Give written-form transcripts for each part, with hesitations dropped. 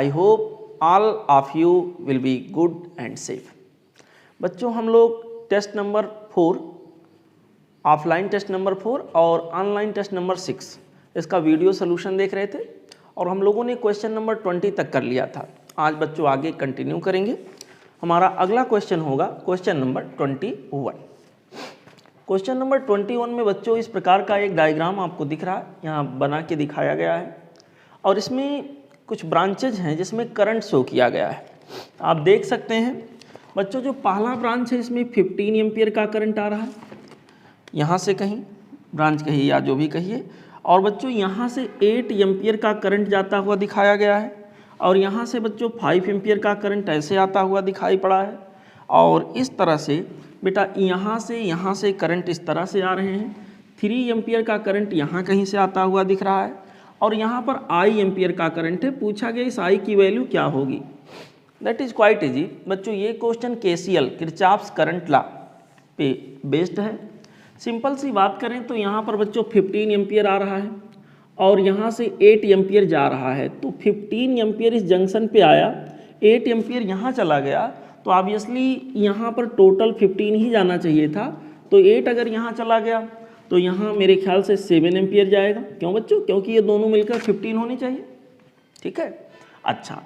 I hope all of you will be good and safe. बच्चों हम लोग test number 4, offline test number 4 और online test number 6 इसका video solution देख रहे थे और हम लोगों ने क्वेश्चन नंबर 20 तक कर लिया था। आज बच्चों आगे कंटिन्यू करेंगे। हमारा अगला क्वेश्चन होगा क्वेश्चन नंबर 21। क्वेश्चन नंबर 21 में बच्चों इस प्रकार का एक डायग्राम आपको दिख रहा है, यहाँ बना के दिखाया गया है और इसमें कुछ ब्रांचेज हैं जिसमें करंट शो किया गया है। आप देख सकते हैं बच्चों, जो पहला ब्रांच है इसमें 15 एम्पियर का करंट आ रहा है, यहाँ से कहीं ब्रांच कहिए या जो भी कहिए, और बच्चों यहाँ से 8 एम्पियर का करंट जाता हुआ दिखाया गया है और यहाँ से बच्चों 5 एम्पियर का करंट ऐसे आता हुआ दिखाई पड़ा है और इस तरह से बेटा यहाँ से करंट इस तरह से आ रहे हैं। 3 एम्पियर का करंट यहाँ कहीं से आता हुआ दिख रहा है और यहाँ पर आई एम्पियर का करंट है। पूछा गया इस आई की वैल्यू क्या होगी। दैट इज़ क्वाइट इजी बच्चों। ये question KCL Kirchhoff's current law पे बेस्ड है। सिंपल सी बात करें तो यहाँ पर बच्चों 15 एम्पियर आ रहा है और यहाँ से 8 एम्पियर जा रहा है, तो 15 एम्पियर इस जंक्शन पे आया, 8 एम्पियर यहाँ चला गया, तो ऑब्वियसली यहाँ पर टोटल 15 ही जाना चाहिए था। तो 8 अगर यहाँ चला गया तो यहाँ मेरे ख्याल से 7 एम्पियर जाएगा। क्यों बच्चों? क्योंकि ये दोनों मिलकर 15 होनी चाहिए। ठीक है, अच्छा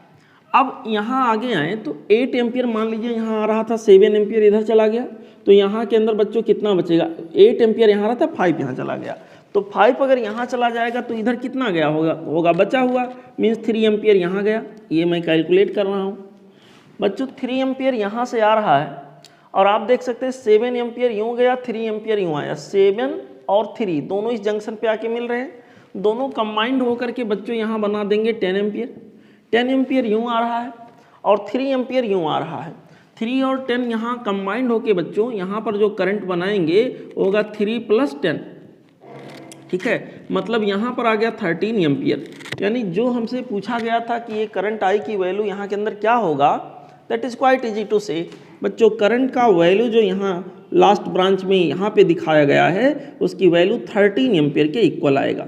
अब यहाँ आगे आए तो 8 एम्पियर मान लीजिए यहाँ आ रहा था, 7 एम्पियर इधर चला गया, तो यहाँ के अंदर बच्चों कितना बचेगा? 8 एम्पियर यहाँ रहा था, 5 यहाँ चला गया, तो 5 अगर यहाँ चला जाएगा तो इधर कितना गया होगा बचा हुआ, मीन्स 3 एम्पियर यहाँ गया। ये मैं कैलकुलेट कर रहा हूँ बच्चों। 3 एम्पियर यहाँ से आ रहा है और आप देख सकते हैं 7 एम्पियर यूँ गया, 3 एम्पियर यूँ आया। 7 और 3 दोनों इस जंक्शन पे आके मिल रहे हैं, दोनों कंबाइंड होकर के बच्चों यहाँ बना देंगे 10 एम्पियर। 10 एम्पियर यूँ आ रहा है और 3 एम्पियर यूँ आ रहा है। 3 और 10 यहाँ कंबाइंड होके बच्चों यहाँ पर जो करंट बनाएंगे होगा 3 + 10। ठीक है, मतलब यहाँ पर आ गया 13 एम्पियर। यानी जो हमसे पूछा गया था कि ये करंट आई की वैल्यू यहाँ के अंदर क्या होगा, that is quite easy to say बच्चों। करंट का वैल्यू जो यहाँ लास्ट ब्रांच में यहाँ पे दिखाया गया है उसकी वैल्यू 13 एम्पियर के इक्वल आएगा।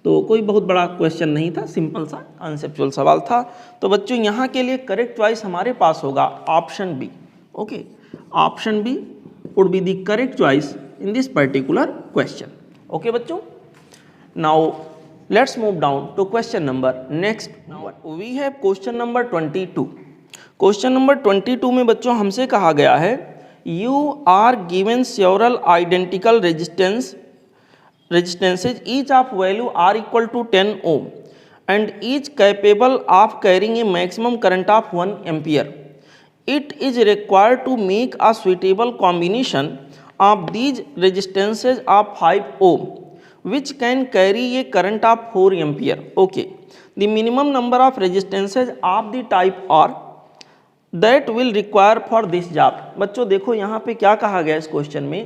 तो कोई बहुत बड़ा क्वेश्चन नहीं था, सिंपल सा कॉन्सेप्चुअल सवाल था। तो बच्चों यहाँ के लिए करेक्ट चॉइस हमारे पास होगा option B. Okay, option B would be the correct choice in this particular question. Okay बच्चों, now let's move down to question number next. Now we have question number 22। Question number 22 में बच्चों हमसे कहा गया है you are given several identical resistances each of value are equal to 10 ohm and each capable of carrying a maximum current of 1 ampere. It is required to make a suitable combination of these resistances of 5 ohm which can carry a current of 4 ampere. Okay, the minimum number of resistances of the type are that will require for this job. बच्चों देखो यहाँ पे क्या कहा गया इस question में,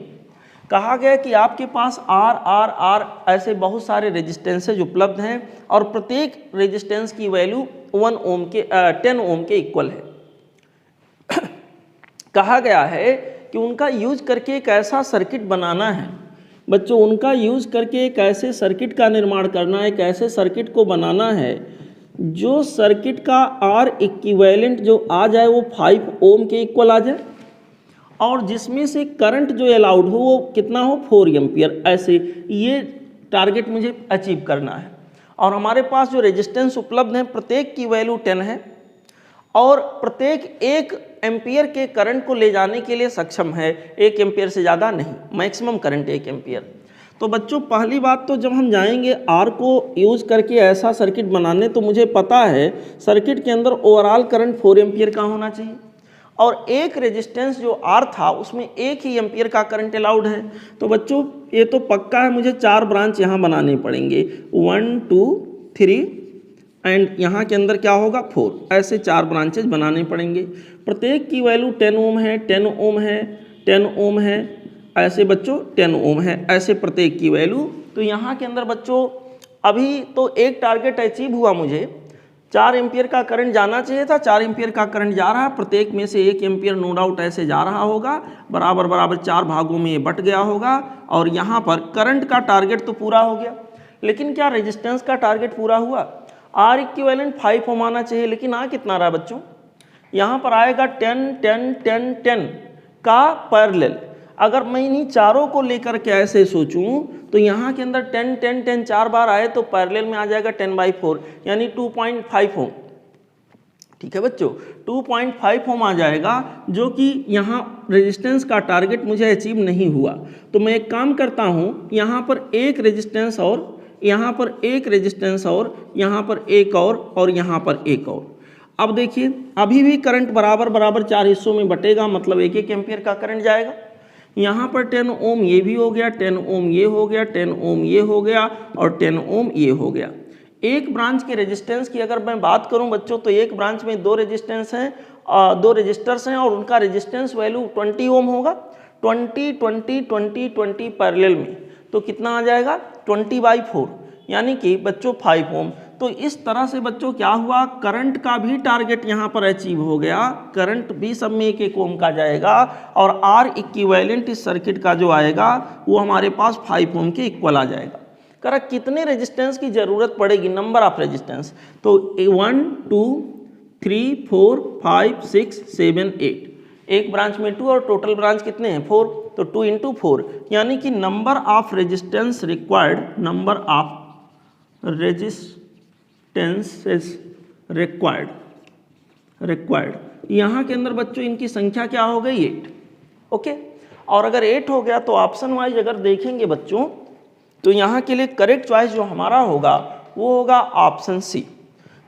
कहा गया कि आपके पास R ऐसे बहुत सारे रेजिस्टेंसेज उपलब्ध हैं और प्रत्येक रेजिस्टेंस की वैल्यू 10 ओम के इक्वल है। कहा गया है कि उनका यूज करके एक ऐसा सर्किट बनाना है बच्चों, उनका यूज करके एक ऐसे सर्किट का निर्माण करना है, एक ऐसे सर्किट को बनाना है जो सर्किट का R इक्विवेलेंट जो आ जाए वो 5 ओम के इक्वल आ जाए और जिसमें से करंट जो अलाउड हो वो कितना हो, 4 एम्पियर। ऐसे ये टारगेट मुझे अचीव करना है और हमारे पास जो रेजिस्टेंस उपलब्ध है प्रत्येक की वैल्यू 10 है और प्रत्येक 1 एम्पियर के करंट को ले जाने के लिए सक्षम है, 1 एम्पियर से ज़्यादा नहीं, मैक्सिमम करंट 1 एम्पियर। तो बच्चों पहली बात तो जब हम जाएंगे R को यूज़ करके ऐसा सर्किट बनाने, तो मुझे पता है सर्किट के अंदर ओवरऑल करंट 4 एम्पियर का होना चाहिए और एक रेजिस्टेंस जो R था उसमें 1 ही एम्पियर का करंट अलाउड है। तो बच्चों ये तो पक्का है, मुझे 4 ब्रांच यहाँ बनाने पड़ेंगे, 1 2 3 एंड यहाँ के अंदर क्या होगा 4, ऐसे 4 ब्रांचेज बनाने पड़ेंगे। प्रत्येक की वैल्यू 10 ओम है, 10 ओम है, 10 ओम है, ऐसे बच्चों 10 ओम है, ऐसे प्रत्येक की वैल्यू। तो यहाँ के अंदर बच्चों अभी तो एक टारगेट अचीव हुआ, मुझे 4 एम्पियर का करंट जाना चाहिए था, 4 एम्पियर का करंट जा रहा है, प्रत्येक में से 1 एम्पियर नो डाउट ऐसे जा रहा होगा, बराबर बराबर 4 भागों में ये बट गया होगा और यहाँ पर करंट का टारगेट तो पूरा हो गया। लेकिन क्या रेजिस्टेंस का टारगेट पूरा हुआ? आर इक्विवेलेंट 5 ओम आना चाहिए, लेकिन आ कितना रहा बच्चों, यहाँ पर आएगा 10 10 10 10 का पैरेलल। अगर मैं इन्हीं चारों को लेकर के ऐसे सोचूं तो यहाँ के अंदर 10 10 10 4 बार आए तो पैरेलल में आ जाएगा 10/4 यानी 2.5 ओम। ठीक है बच्चों, 2.5 ओम आ जाएगा, जो कि यहाँ रेजिस्टेंस का टारगेट मुझे अचीव नहीं हुआ। तो मैं एक काम करता हूँ, यहाँ पर एक रेजिस्टेंस और यहाँ पर एक रेजिस्टेंस और यहाँ पर एक और यहाँ पर एक और। अब देखिए अभी भी करंट बराबर बराबर 4 हिस्सों में बटेगा, मतलब 1-1 एम्पियर का करंट जाएगा। यहाँ पर 10 ओम ये भी हो गया, 10 ओम ये हो गया, 10 ओम ये हो गया और 10 ओम ये हो गया। एक ब्रांच के रेजिस्टेंस की अगर मैं बात करूं बच्चों, तो एक ब्रांच में 2 रेजिस्टेंस हैं, 2 रेजिस्टर्स हैं और उनका रेजिस्टेंस वैल्यू 20 ओम होगा। 20 20 20 20 पैरेलल में तो कितना आ जाएगा 20/4 यानी कि बच्चों 5 ओम। तो इस तरह से बच्चों क्या हुआ, करंट का भी टारगेट यहाँ पर अचीव हो गया, करंट भी सब में 1-1 ओम का जाएगा और आर इक्विवेलेंट इस सर्किट का जो आएगा वो हमारे पास 5 ओम के इक्वल आ जाएगा। करा कितने रेजिस्टेंस की जरूरत पड़ेगी, नंबर ऑफ रेजिस्टेंस, तो 1 2 3 4 5 6 7 8, एक ब्रांच में 2 और टोटल ब्रांच कितने हैं 4, तो 2 × 4 यानी कि number of resistance required, number of resistances required यहाँ के अंदर बच्चों इनकी संख्या क्या हो गई 8। ओके, और अगर 8 हो गया तो ऑप्शन वाइज अगर देखेंगे बच्चों तो यहाँ के लिए करेक्ट चॉइस जो हमारा होगा वो होगा ऑप्शन सी।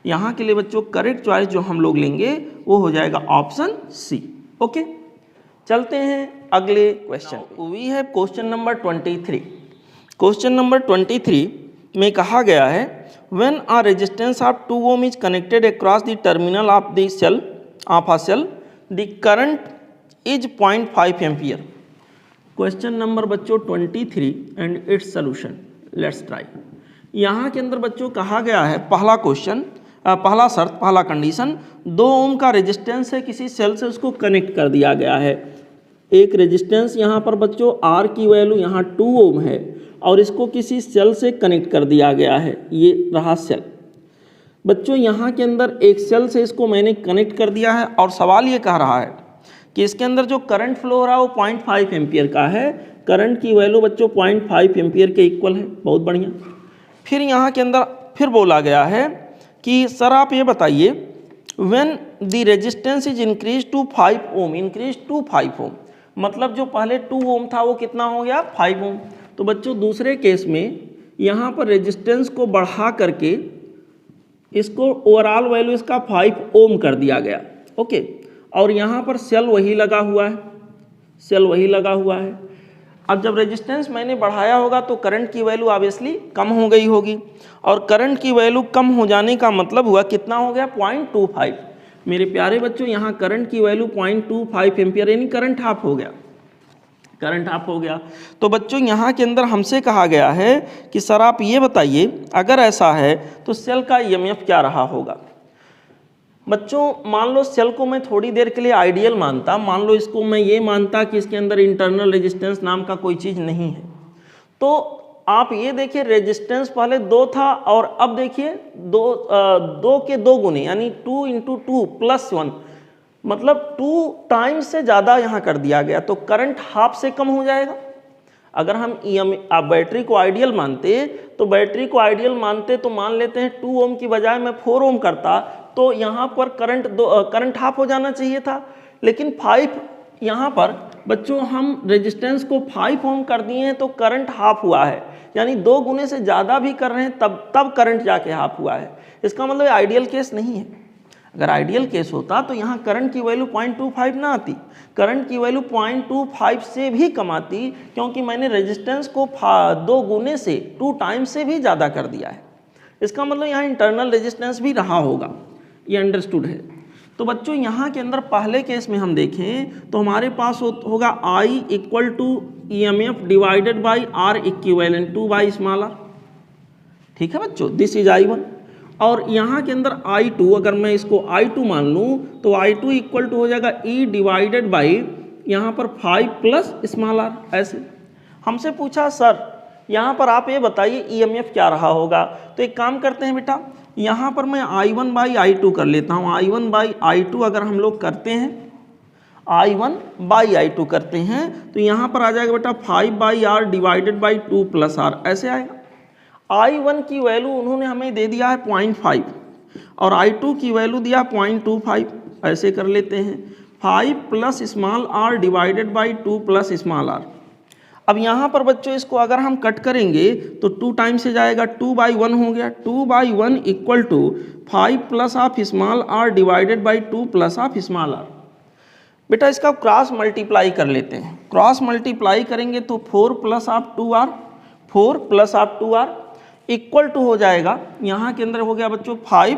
यहाँ के लिए बच्चों करेक्ट चॉइस जो हम लोग लेंगे वो हो जाएगा ऑप्शन सी। ओके, चलते हैं अगले question. We have question number 23। Question number 23 में कहा गया है when a resistance of 2 ohm is connected across the terminal of the cell of a cell, the current is 0.5 ampere. Question number बच्चों 23 and its solution, let's try. यहाँ के अंदर बच्चों कहा गया है पहला क्वेश्चन, पहला शर्त, पहला कंडीशन, 2 ओम का रेजिस्टेंस है, किसी सेल से उसको कनेक्ट कर दिया गया है। एक रेजिस्टेंस यहाँ पर बच्चों आर की वैल्यू यहाँ 2 ओम है और इसको किसी सेल से कनेक्ट कर दिया गया है, ये रहा सेल। बच्चों यहाँ के अंदर एक सेल से इसको मैंने कनेक्ट कर दिया है और सवाल ये कह रहा है कि इसके अंदर जो करंट फ्लो हो रहा है वो 0.5 एम्पियर का है। करंट की वैल्यू बच्चों 0.5 एम्पियर के इक्वल है, बहुत बढ़िया। फिर यहाँ के अंदर फिर बोला गया है कि सर आप ये बताइए when the resistance is increase to 5 ohm, increase to 5 ohm, मतलब जो पहले 2 ओम था वो कितना हो गया 5 ओम। तो बच्चों दूसरे केस में यहाँ पर रेजिस्टेंस को बढ़ा करके इसको ओवरऑल वैल्यू इसका 5 ओम कर दिया गया। ओके, और यहाँ पर सेल वही लगा हुआ है, सेल वही लगा हुआ है। अब जब रेजिस्टेंस मैंने बढ़ाया होगा तो करंट की वैल्यू ऑब्वियसली कम हो गई होगी और करंट की वैल्यू कम हो जाने का मतलब हुआ कितना हो गया 0.25। मेरे प्यारे बच्चों यहाँ करंट की वैल्यू 0.25 एम्पियर यानी करंट हाफ हो गया, करंट हाफ हो गया। तो बच्चों यहाँ के अंदर हमसे कहा गया है कि सर आप ये बताइए अगर ऐसा है तो सेल का ईएमएफ क्या रहा होगा। बच्चों मान लो सेल को मैं थोड़ी देर के लिए आइडियल मानता, मान लो इसको मैं ये मानता कि इसके अंदर इंटरनल रेजिस्टेंस नाम का कोई चीज़ नहीं है, तो आप ये देखिए रेजिस्टेंस पहले 2 था और अब देखिए 2 के 2 गुने यानी 2 × 2 + 1, मतलब 2 टाइम्स से ज़्यादा यहाँ कर दिया गया, तो करंट हाफ से कम हो जाएगा। अगर हम आप बैटरी को आइडियल मानते तो बैटरी को आइडियल मानते तो मान लेते हैं 2 ओम की बजाय मैं 4 ओम करता तो यहाँ पर करंट हाफ हो जाना चाहिए था, लेकिन 5 यहाँ पर बच्चों हम रेजिस्टेंस को 5 ओम कर दिए हैं तो करंट हाफ हुआ है, यानी 2 गुने से ज़्यादा भी कर रहे हैं तब करंट जाके हाफ हुआ है। इसका मतलब आइडियल केस नहीं है। अगर आइडियल केस होता तो यहाँ करंट की वैल्यू 0.25 ना आती, करंट की वैल्यू 0.25 से भी कम आती, क्योंकि मैंने रेजिस्टेंस को 2 गुने से 2 टाइम से भी ज़्यादा कर दिया है। इसका मतलब यहाँ इंटरनल रेजिस्टेंस भी रहा होगा, ये अंडरस्टूड है। तो बच्चों यहाँ के अंदर पहले केस में हम देखें तो हमारे पास होगा I = EMF divided by R equivalent 2/r। ठीक है बच्चों, दिस इज I1। और यहाँ के अंदर I2 अगर मैं इसको I2 मान लूँ तो I2 = हो जाएगा E डिवाइडेड बाई यहाँ पर 5 + r। ऐसे हमसे पूछा सर यहाँ पर आप ये बताइए EMF क्या रहा होगा, तो एक काम करते हैं बेटा, यहाँ पर मैं I1 बाई I2 कर लेता हूँ। I1 बाई I2 अगर हम लोग करते हैं, I1 बाई I2 करते हैं तो यहाँ पर आ जाएगा बेटा 5 by R divided by 2 plus R, ऐसे आएगा। I1 की वैल्यू उन्होंने हमें दे दिया है 0.5 और I2 की वैल्यू दिया 0.25, ऐसे कर लेते हैं 5 plus small r divided by 2 plus small r। अब यहाँ पर बच्चों इसको अगर हम कट करेंगे तो 2 टाइम से जाएगा, 2/1 हो गया, 2/1 equal to 5 plus of small r divided by 2 plus of small r। बेटा इसका क्रॉस मल्टीप्लाई कर लेते हैं, क्रॉस मल्टीप्लाई करेंगे तो 4 plus of 2r, 4 plus of 2r equal to हो जाएगा, यहाँ के अंदर हो गया बच्चों 5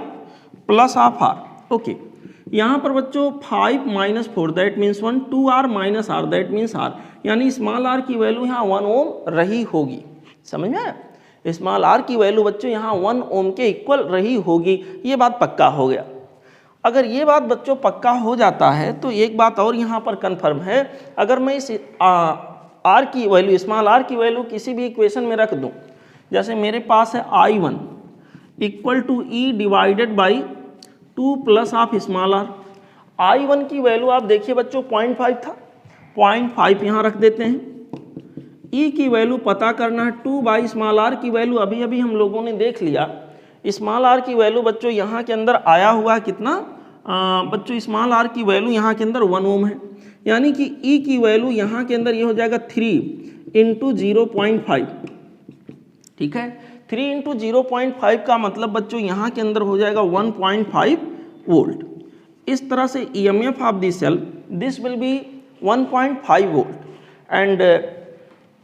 प्लस ऑफ r। ओके, यहाँ पर बच्चों 5 minus 4 that means 1, 2r minus r that means r, यानी स्मॉल r की वैल्यू यहाँ 1 ओम रही होगी। समझ में आया? स्मॉल r की वैल्यू बच्चों यहाँ 1 ओम के इक्वल रही होगी, ये बात पक्का हो गया। अगर ये बात बच्चों पक्का हो जाता है तो एक बात और यहाँ पर कन्फर्म है, अगर मैं इस r की वैल्यू, स्मॉल r की वैल्यू किसी भी इक्वेशन में रख दूँ, जैसे मेरे पास है I1 equal to E divided by 2 plus of small r। I1 की वैल्यू आप देखिए बच्चों 0.5 था, 0.5 यहाँ रख देते हैं। E की वैल्यू पता करना है, 2 बाई स्मॉल r की वैल्यू अभी अभी हम लोगों ने देख लिया। स्मॉल r की वैल्यू बच्चों यहाँ के अंदर आया हुआ है कितना बच्चों, स्मॉल r की वैल्यू यहाँ के अंदर 1 ओम है, यानी कि E की वैल्यू यहाँ के अंदर ये हो जाएगा 3 इंटू 0.5। ठीक है, 3 इंटू 0.5 का मतलब बच्चों यहाँ के अंदर हो जाएगा 1.5 वोल्ट। इस तरह से EMF of this cell this will be 1.5 volt and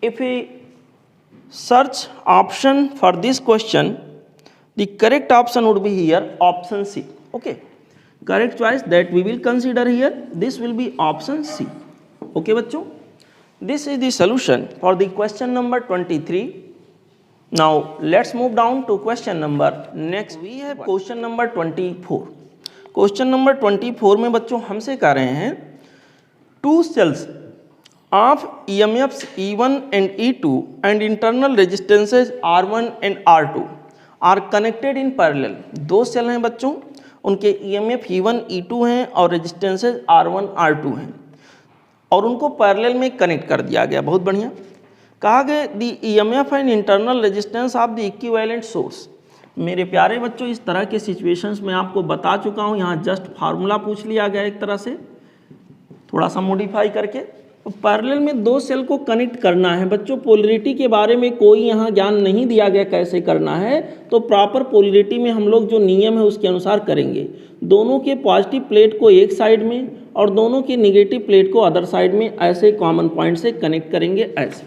if we search option for this question the correct option would be here option C. Okay, correct choice that we will consider here, this will be option C. Okay बच्चों, this is the solution for the question number 23. Now let's move down to question number next. We have question number 24. Question number 24 में बच्चों हमसे कह रहे हैं two cells of EMFs E1 and E2 and internal resistances R1 and R2 are connected in parallel. दो cell हैं बच्चों, उनके EMF E1 E2 हैं और रेजिस्टेंसेज R1 R2 हैं और उनको पैरेलल में कनेक्ट कर दिया गया। बहुत बढ़िया। कहा गया the EMF and internal resistance of the equivalent source. मेरे प्यारे बच्चों, इस तरह के सिचुएशंस में आपको बता चुका हूँ, यहाँ जस्ट फार्मूला पूछ लिया गया एक तरह से, थोड़ा सा मॉडिफाई करके। पैरेलल में दो सेल को कनेक्ट करना है बच्चों। पोलरिटी के बारे में कोई यहाँ ज्ञान नहीं दिया गया कैसे करना है, तो प्रॉपर पोलरिटी में हम लोग जो नियम है उसके अनुसार करेंगे। दोनों के पॉजिटिव प्लेट को एक साइड में और दोनों के निगेटिव प्लेट को अदर साइड में ऐसे कॉमन पॉइंट से कनेक्ट करेंगे। ऐसे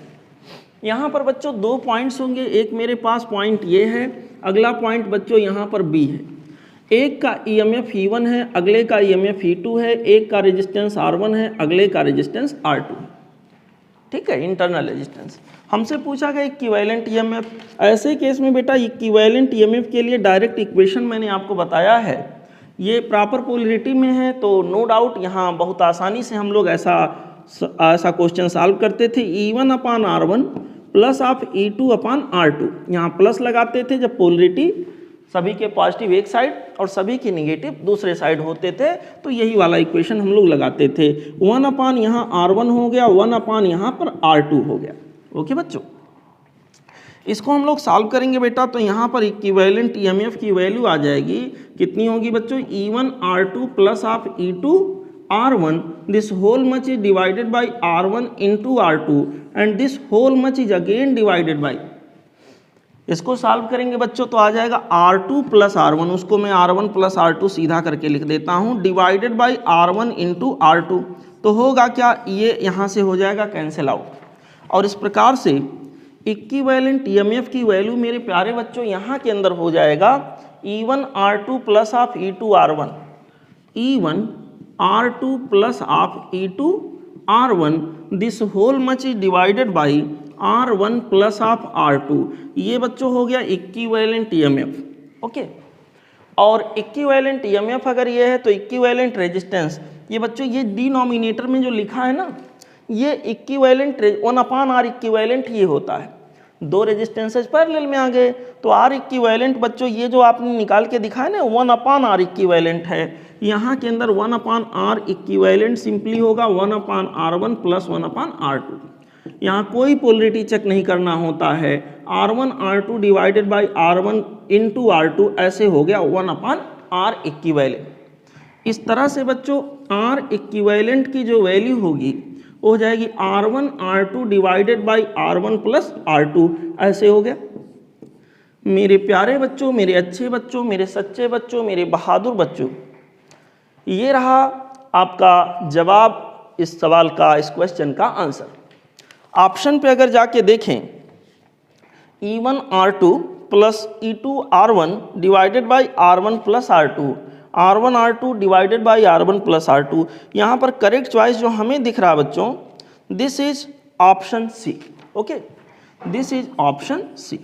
यहाँ पर बच्चों दो पॉइंट्स होंगे, एक मेरे पास पॉइंट ये है, अगला पॉइंट बच्चों यहाँ पर बी है। एक का EMF E1 है, अगले का EMF E2 है, एक का रेजिस्टेंस R1 है, अगले का रेजिस्टेंस R2। ठीक है, इंटरनल रेजिस्टेंस। हमसे पूछा गया इक्विवेलेंट EMF। ऐसे केस में बेटा इक्विवेलेंट EMF के लिए डायरेक्ट इक्वेशन मैंने आपको बताया है, ये प्रॉपर पोलरिटी में है तो नो डाउट यहाँ बहुत आसानी से हम लोग ऐसा क्वेश्चन सॉल्व करते थे। E1 upon R1 plus of E2 upon R2, यहाँ प्लस लगाते थे जब पोलरिटी सभी के पॉजिटिव एक साइड और सभी के निगेटिव दूसरे साइड होते थे, तो यही वाला इक्वेशन हम लोग लगाते थे। 1 अपान यहाँ R1 हो गया, 1 अपान यहाँ पर R2 हो गया। ओके बच्चों, इसको हम लोग सॉल्व करेंगे बेटा, तो यहाँ पर इक्विवेलेंट EMF की वैल्यू आ जाएगी, कितनी होगी बच्चों, E1 R2 plus of E2 R1, this whole much is divided by R1 into R2 and this whole much is again divided by. इसको सॉल्व करेंगे बच्चों तो आ जाएगा R2 प्लस R1, उसको मैं R1 प्लस R2 सीधा करके लिख देता हूँ, divided by R1 into R2। तो होगा क्या, ये यहाँ से हो जाएगा कैंसिल आउट और इस प्रकार से इक्विवेलेंट EMF की वैल्यू मेरे प्यारे बच्चों यहाँ के अंदर हो जाएगा E1 R2 plus of E2 R1, E1 R2 plus of E2 R1, this whole much is divided by R1 plus of R2। ये बच्चों हो गया इक्विवेलेंट EMF। ओके, और इक्विवेलेंट EMF अगर ये है तो इक्विवेलेंट रेजिस्टेंस, ये बच्चों ये डिनोमिनेटर में जो लिखा है ना, ये इक्विवेलेंट 1 अपान R इक्विवेलेंट ये होता है। दो रेजिस्टेंसेज पैरेलल में आ गए, तो आर इक्विवेलेंट बच्चों ये जो आपने निकाल के दिखाया ना 1/r इक्विवेलेंट है, यहाँ के अंदर 1/r इक्विवेलेंट सिंपली होगा 1/r1 प्लस 1/r2। यहाँ कोई पोलरिटी चेक नहीं करना होता है, r1 r2 divided by r1 into r2 ऐसे हो गया 1/r इक्विवेलेंट। इस तरह से बच्चों r इक्विवेलेंट की जो वैल्यू होगी वो हो जाएगी r1 r2 divided by r1 plus r2 ऐसे हो गया। मेरे प्यारे बच्चों, मेरे अच्छे बच्चों, मेरे सच्चे बच्चों, मेरे बहादुर बच्चों, ये रहा आपका जवाब इस सवाल का, इस क्वेश्चन का आंसर। ऑप्शन पे अगर जाके देखें E1 R2 plus E2 R1 divided by R1 plus R2, R1 R2 divided by R1 plus R2, यहाँ पर करेक्ट चॉइस जो हमें दिख रहा है बच्चों, this is option C. Okay, this is option C.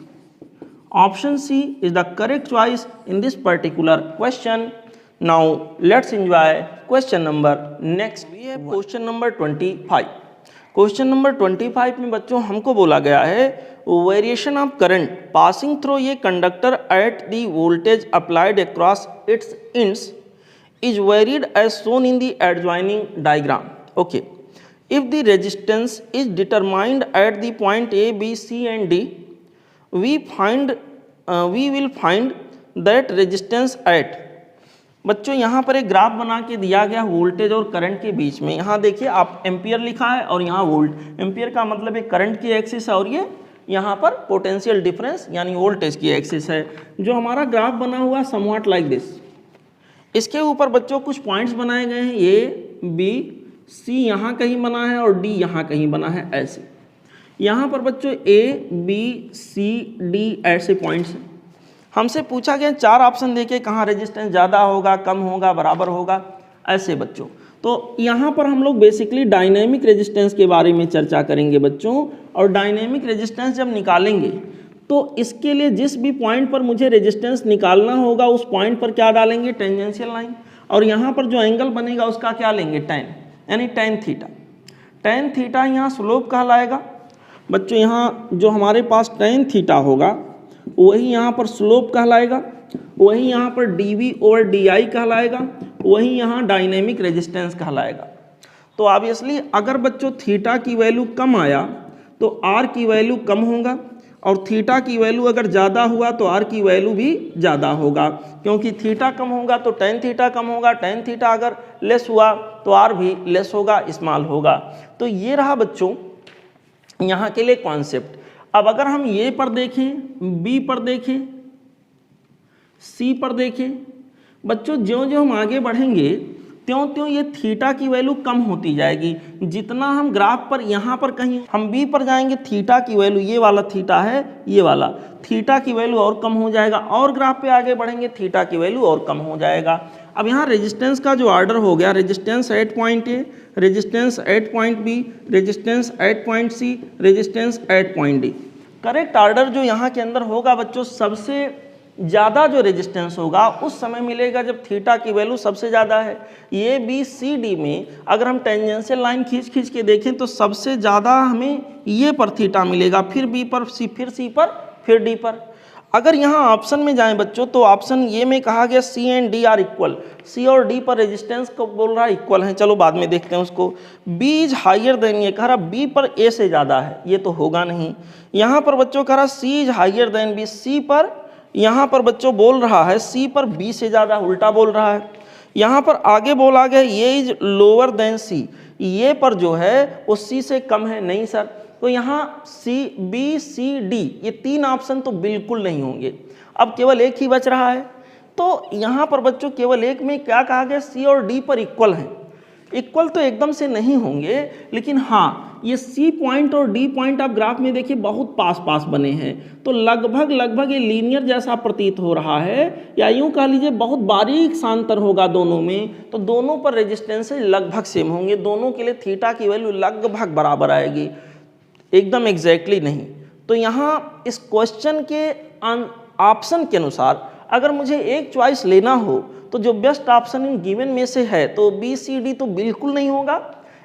Option C is the correct choice in this particular question. Now let's enjoy question number next. We have question number 25। Question number 25 में बच्चों हमको बोला गया है variation of current passing through ये conductor at the voltage applied across its ends is varied as shown in the adjoining diagram. Okay, if the resistance is determined at the point A B C and D, we will find that resistance at। बच्चों यहाँ पर एक graph बना के दिया गया voltage और current के बीच में। यहाँ देखिए आप एम्पियर लिखा है और यहाँ वोल्ट। एम्पियर का मतलब है करंट की एक्सिस है और ये यहाँ पर पोटेंशियल डिफरेंस यानी वोल्टेज की एक्सिस है। जो हमारा ग्राफ बना हुआ समवॉट लाइक दिस, इसके ऊपर बच्चों कुछ पॉइंट्स बनाए गए हैं, ए बी सी यहाँ कहीं बना है और डी यहाँ कहीं बना है ऐसे। यहाँ पर बच्चों ए बी सी डी ऐसे पॉइंट्स हैं। हमसे पूछा गया 4 ऑप्शन देके कहाँ रेजिस्टेंस ज़्यादा होगा, कम होगा, बराबर होगा ऐसे बच्चों। तो यहाँ पर हम लोग बेसिकली डायनेमिक रेजिस्टेंस के बारे में चर्चा करेंगे बच्चों। और डायनेमिक रेजिस्टेंस जब निकालेंगे तो इसके लिए जिस भी पॉइंट पर मुझे रेजिस्टेंस निकालना होगा उस पॉइंट पर क्या डालेंगे, टेंजेंशियल लाइन। और यहाँ पर जो एंगल बनेगा उसका क्या लेंगे, टैन, यानी टैन थीटा। टैन थीटा यहाँ स्लोप कहलाएगा बच्चों। यहाँ जो हमारे पास टैन थीटा होगा वही यहाँ पर स्लोप कहलाएगा, वही यहाँ पर dv ओवर di कहलाएगा, वही यहाँ डायनेमिक रेजिस्टेंस कहलाएगा। तो ऑब्वियसली अगर बच्चों थीटा की वैल्यू कम आया तो r की वैल्यू कम होगा, और थीटा की वैल्यू अगर ज़्यादा हुआ तो r की वैल्यू भी ज़्यादा होगा, क्योंकि थीटा कम होगा तो टैन थीटा कम होगा, टैन थीटा अगर लेस हुआ तो r भी लेस होगा, स्मॉल होगा। तो ये रहा बच्चों यहाँ के लिए कॉन्सेप्ट। अब अगर हम ए पर देखें, बी पर देखें, सी पर देखें बच्चों, ज्यों ज्यों हम आगे बढ़ेंगे त्यों त्यों ये थीटा की वैल्यू कम होती जाएगी। जितना हम ग्राफ पर यहाँ पर कहीं हम बी पर जाएंगे, थीटा की वैल्यू, ये वाला थीटा है, ये वाला थीटा की वैल्यू और कम हो जाएगा, और ग्राफ पे आगे बढ़ेंगे थीटा की वैल्यू और कम हो जाएगा। अब यहाँ रेजिस्टेंस का जो ऑर्डर हो गया, resistance at point A, resistance at point B, resistance at point C, resistance at point D. Correct order जो यहाँ के अंदर होगा बच्चों, सबसे ज़्यादा जो रेजिस्टेंस होगा उस समय मिलेगा जब थीटा की वैल्यू सबसे ज़्यादा है। ए बी सी डी में अगर हम टेंजेंशियल लाइन खींच खींच के देखें तो सबसे ज़्यादा हमें ये पर थीटा मिलेगा, फिर बी पर, सी, फिर सी पर, फिर डी पर। अगर यहाँ ऑप्शन में जाएं बच्चों तो ऑप्शन ये में कहा गया सी एंड डी आर इक्वल, सी और डी पर रेजिस्टेंस को बोल रहा है इक्वल है, चलो बाद में देखते हैं उसको। बी इज हाइयर देन, ये कह रहा बी पर ए से ज़्यादा है, ये तो होगा नहीं। यहाँ पर बच्चों कह रहा सी इज हाइयर देन बी, सी पर, यहाँ पर बच्चों बोल रहा है सी पर बी से ज़्यादा, उल्टा बोल रहा है। यहाँ पर आगे बोला गया ये इज लोअर देन सी, ये पर जो है वो सी से कम है, नहीं सर। तो यहाँ सी बी सी डी ये 3 ऑप्शन तो बिल्कुल नहीं होंगे, अब केवल एक ही बच रहा है। तो यहाँ पर बच्चों केवल एक में क्या कहा गया, सी और डी पर इक्वल है। इक्वल तो एकदम से नहीं होंगे, लेकिन हाँ ये सी पॉइंट और डी पॉइंट आप ग्राफ में देखिए बहुत पास पास बने हैं, तो लगभग लगभग ये लीनियर जैसा प्रतीत हो रहा है, या यूँ कह लीजिए बहुत बारीक सांतर होगा दोनों में। तो दोनों पर रेजिस्टेंस लगभग सेम होंगे, दोनों के लिए थीटा की वैल्यू लगभग बराबर आएगी, एकदम एग्जैक्टली नहीं। तो यहाँ इस क्वेश्चन के ऑप्शन के अनुसार अगर मुझे एक चॉइस लेना हो तो जो बेस्ट ऑप्शन इन गिवन में से है तो बी सी डी तो बिल्कुल नहीं होगा,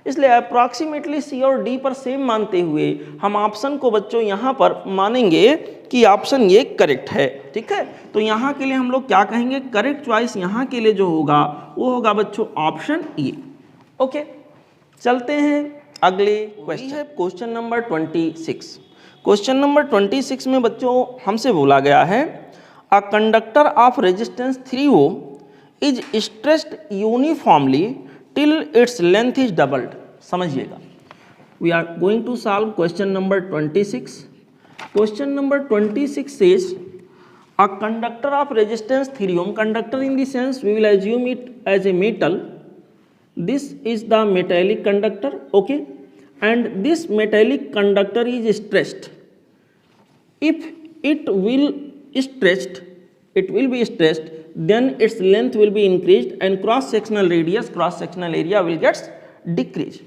इसलिए अप्रॉक्सीमेटली सी और डी पर सेम मानते हुए हम ऑप्शन को बच्चों यहाँ पर मानेंगे कि ऑप्शन ये करेक्ट है। ठीक है, तो यहाँ के लिए हम लोग क्या कहेंगे, करेक्ट चॉइस यहाँ के लिए जो होगा वो होगा बच्चों ऑप्शन ए। ओके, चलते हैं अगले question, question number 26। Question number 26 में बच्चों हमसे बोला गया है a conductor of resistance 3 ohm is stressed uniformly till its length is doubled. समझिएगा, we are going to solve question number 26। Question number 26 says a conductor of resistance 3 ohm, conductor in the sense we will assume it as a metal, this is the metallic conductor, okay, and this metallic conductor is stressed. If it will be stressed, then its length will be increased and cross sectional area will get decreased.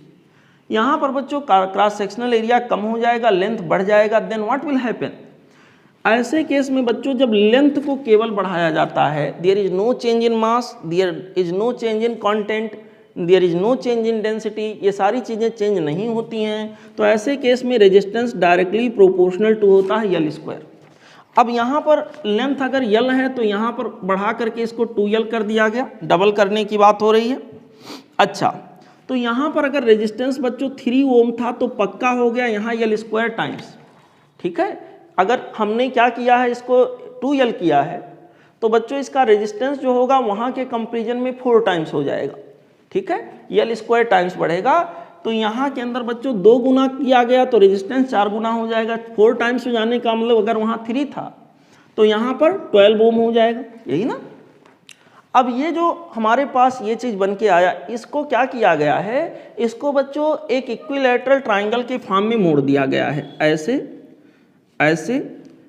यहाँ पर बच्चों cross sectional area कम हो जाएगा, length बढ़ जाएगा, then what will happen. ऐसे case में बच्चों जब लेंथ को केवल बढ़ाया जाता है, there is no change in mass, there is no change in content, there is no change in density, ये सारी चीज़ें चेंज नहीं होती हैं, तो ऐसे केस में रेजिस्टेंस डायरेक्टली प्रोपोर्शनल टू होता है यल स्क्वायर। अब यहाँ पर लेंथ अगर यल है तो यहाँ पर बढ़ा करके इसको 2l कर दिया गया, डबल करने की बात हो रही है। अच्छा, तो यहाँ पर अगर रेजिस्टेंस बच्चों 3 ओम था तो पक्का हो गया यहाँ यल स्क्वायर टाइम्स। ठीक है, अगर हमने क्या किया है, इसको 2l किया है, तो बच्चों इसका रेजिस्टेंस जो होगा वहाँ के कंपेरिजन में 4 टाइम्स हो जाएगा। ठीक है, यल स्क्वायर टाइम्स बढ़ेगा, तो यहाँ के अंदर बच्चों 2 गुना किया गया तो रेजिस्टेंस 4 गुना हो जाएगा। 4 टाइम्स हो जाने का मतलब अगर वहाँ 3 था तो यहाँ पर 12 ओम हो जाएगा, यही ना। अब ये जो हमारे पास ये चीज़ बन के आया, इसको क्या किया गया है, इसको बच्चों एक इक्विलैटरल ट्राइंगल के फॉर्म में मोड़ दिया गया है, ऐसे ऐसे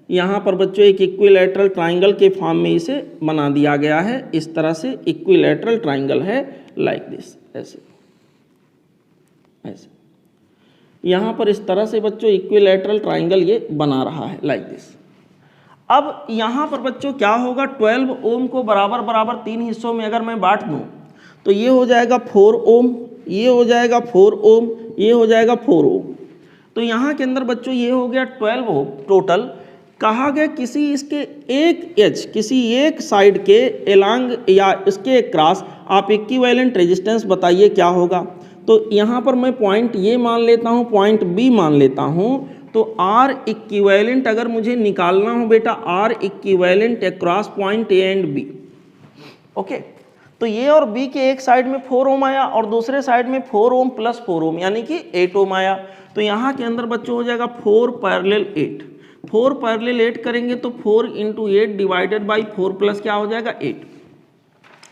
यहाँ पर बच्चों एक इक्विलैटरल ट्राइंगल के फॉर्म में इसे बना दिया गया है। इस तरह से इक्विलैटरल ट्राइंगल है, लाइक दिस, ऐसे ऐसे यहाँ पर इस तरह से बच्चों इक्विलैटरल ट्राइंगल ये बना रहा है, लाइक दिस। अब यहाँ पर बच्चों क्या होगा, 12 ओम को बराबर बराबर 3 हिस्सों में अगर मैं बांट दूँ तो ये हो जाएगा 4 ओम, ये हो जाएगा 4 ओम, ये हो जाएगा 4 ओम। तो यहाँ के अंदर बच्चों ये हो गया 12 ओम टोटल। कहा गया किसी इसके एक एज, किसी एक साइड के एलांग या इसके क्रॉस आप इक्विवेलेंट रेजिस्टेंस बताइए क्या होगा। तो यहाँ पर मैं पॉइंट ये मान लेता हूँ, पॉइंट बी मान लेता हूँ, तो R इक्विवेलेंट अगर मुझे निकालना हो बेटा, R equivalent across point A and B. Okay, तो ये और बी के एक साइड में 4 ओम आया और दूसरे साइड में 4 ओम प्लस 4 ओम यानी कि 8 ओम आया। तो यहाँ के अंदर बच्चों हो जाएगा 4 पैरेलल 8, 4 पैरेलल 8 करेंगे तो 4 इंटू 8 डिवाइडेड बाई 4 प्लस क्या हो जाएगा 8।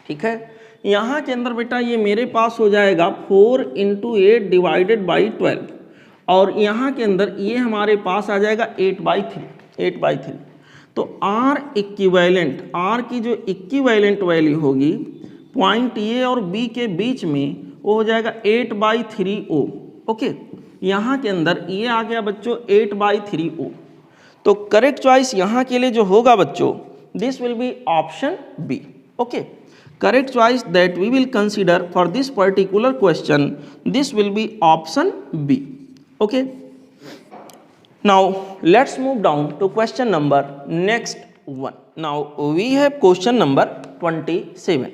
ठीक है, यहाँ के अंदर बेटा ये मेरे पास हो जाएगा 4 इंटू 8 डिवाइडेड बाई 12 और यहाँ के अंदर ये हमारे पास आ जाएगा 8/3। तो R इक्विवेलेंट, R की जो इक्विवेलेंट वैल्यू होगी पॉइंट ए और बी के बीच में वो हो जाएगा 8/3 ओम। ओके, यहाँ के अंदर ये आ गया बच्चों 8/3 ओम। तो करेक्ट चॉइस यहाँ के लिए जो होगा बच्चों, this will be option B. Okay, correct choice that we will consider for this particular question, this will be option B. Okay, now let's move down to question number next one. Now we have question number 27.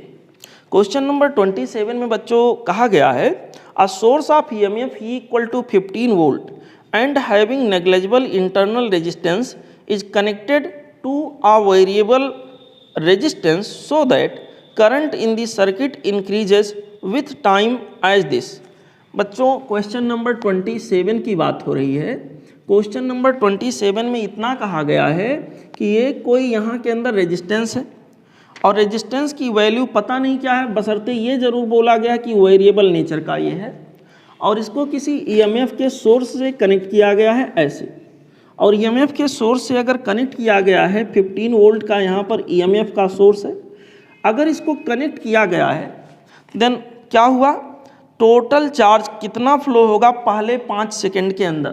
Question number 27 में बच्चों कहा गया है a source of EMF equal to 15 volt and having negligible internal resistance is connected to a variable resistance so that current in the circuit increases with time as this. बच्चों question number 27 की बात हो रही है। Question number 27 में इतना कहा गया है कि ये कोई यहाँ के अंदर रेजिस्टेंस है और रेजिस्टेंस की वैल्यू पता नहीं क्या है, बशर्ते ये जरूर बोला गया कि वेरिएबल नेचर का ये है और इसको किसी ईएमएफ के सोर्स से कनेक्ट किया गया है ऐसे। और ईएमएफ के सोर्स से अगर कनेक्ट किया गया है 15 वोल्ट का यहाँ पर ईएमएफ का सोर्स है, अगर इसको कनेक्ट किया गया है देन क्या हुआ, टोटल चार्ज कितना फ्लो होगा पहले 5 सेकंड के अंदर।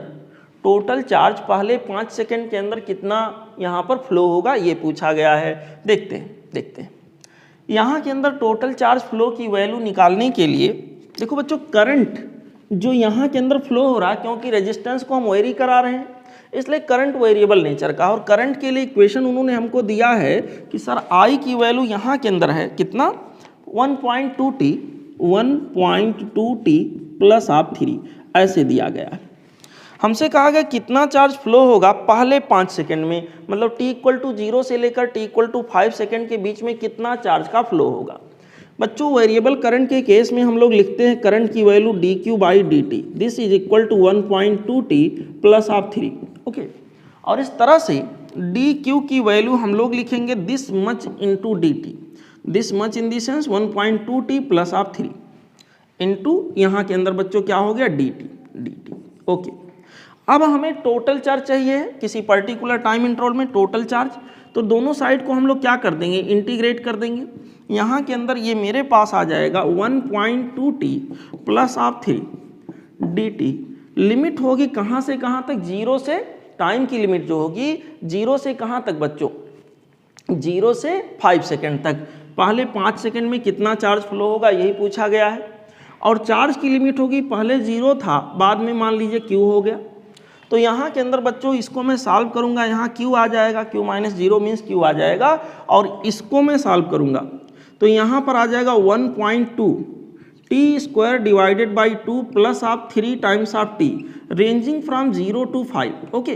टोटल चार्ज पहले 5 सेकंड के अंदर कितना यहाँ पर फ्लो होगा ये पूछा गया है। देखते हैं यहाँ के अंदर टोटल चार्ज फ्लो की वैल्यू निकालने के लिए देखो बच्चों, करंट जो यहाँ के अंदर फ्लो हो रहा है, क्योंकि रेजिस्टेंस को हम वेरी करा रहे हैं इसलिए करंट वेरिएबल नेचर का। और करंट के लिए इक्वेशन उन्होंने हमको दिया है कि सर आई की वैल्यू यहाँ के अंदर है कितना 1.2t प्लस आप 3 ऐसे दिया गया है। हमसे कहा गया कितना चार्ज फ्लो होगा पहले 5 सेकंड में, मतलब t इक्वल टू 0 से लेकर t इक्वल टू 5 सेकंड के बीच में कितना चार्ज का फ्लो होगा। बच्चों वेरिएबल करंट के केस में हम लोग लिखते हैं करंट की value dq/dt, this is equal to 1.2t plus आप 3। ओके, और इस तरह से dq की वैल्यू हम लोग लिखेंगे this much into dt, this much in the sense 1.2t plus आप 3 इंटू यहाँ के अंदर बच्चों क्या हो गया dt। ओके, अब हमें टोटल चार्ज चाहिए है किसी पर्टिकुलर टाइम इंटरवल में टोटल चार्ज, तो दोनों साइड को हम लोग क्या कर देंगे इंटीग्रेट कर देंगे। यहाँ के अंदर ये मेरे पास आ जाएगा 1.2t प्लस आप 3 dt। लिमिट होगी कहाँ से कहाँ तक, 0 से, टाइम की लिमिट जो होगी 0 से कहाँ तक बच्चों, 0 से 5 सेकेंड तक। पहले 5 सेकेंड में कितना चार्ज फ्लो होगा यही पूछा गया है। और चार्ज की लिमिट होगी पहले 0 था, बाद में मान लीजिए q हो गया। तो यहाँ के अंदर बच्चों इसको मैं सॉल्व करूँगा, यहाँ q आ जाएगा, q माइनस 0 मीन्स q आ जाएगा। और इसको मैं सॉल्व करूँगा तो यहाँ पर आ जाएगा 1.2 t square divided by 2 plus आप 3 times of t ranging from 0 to 5। Okay,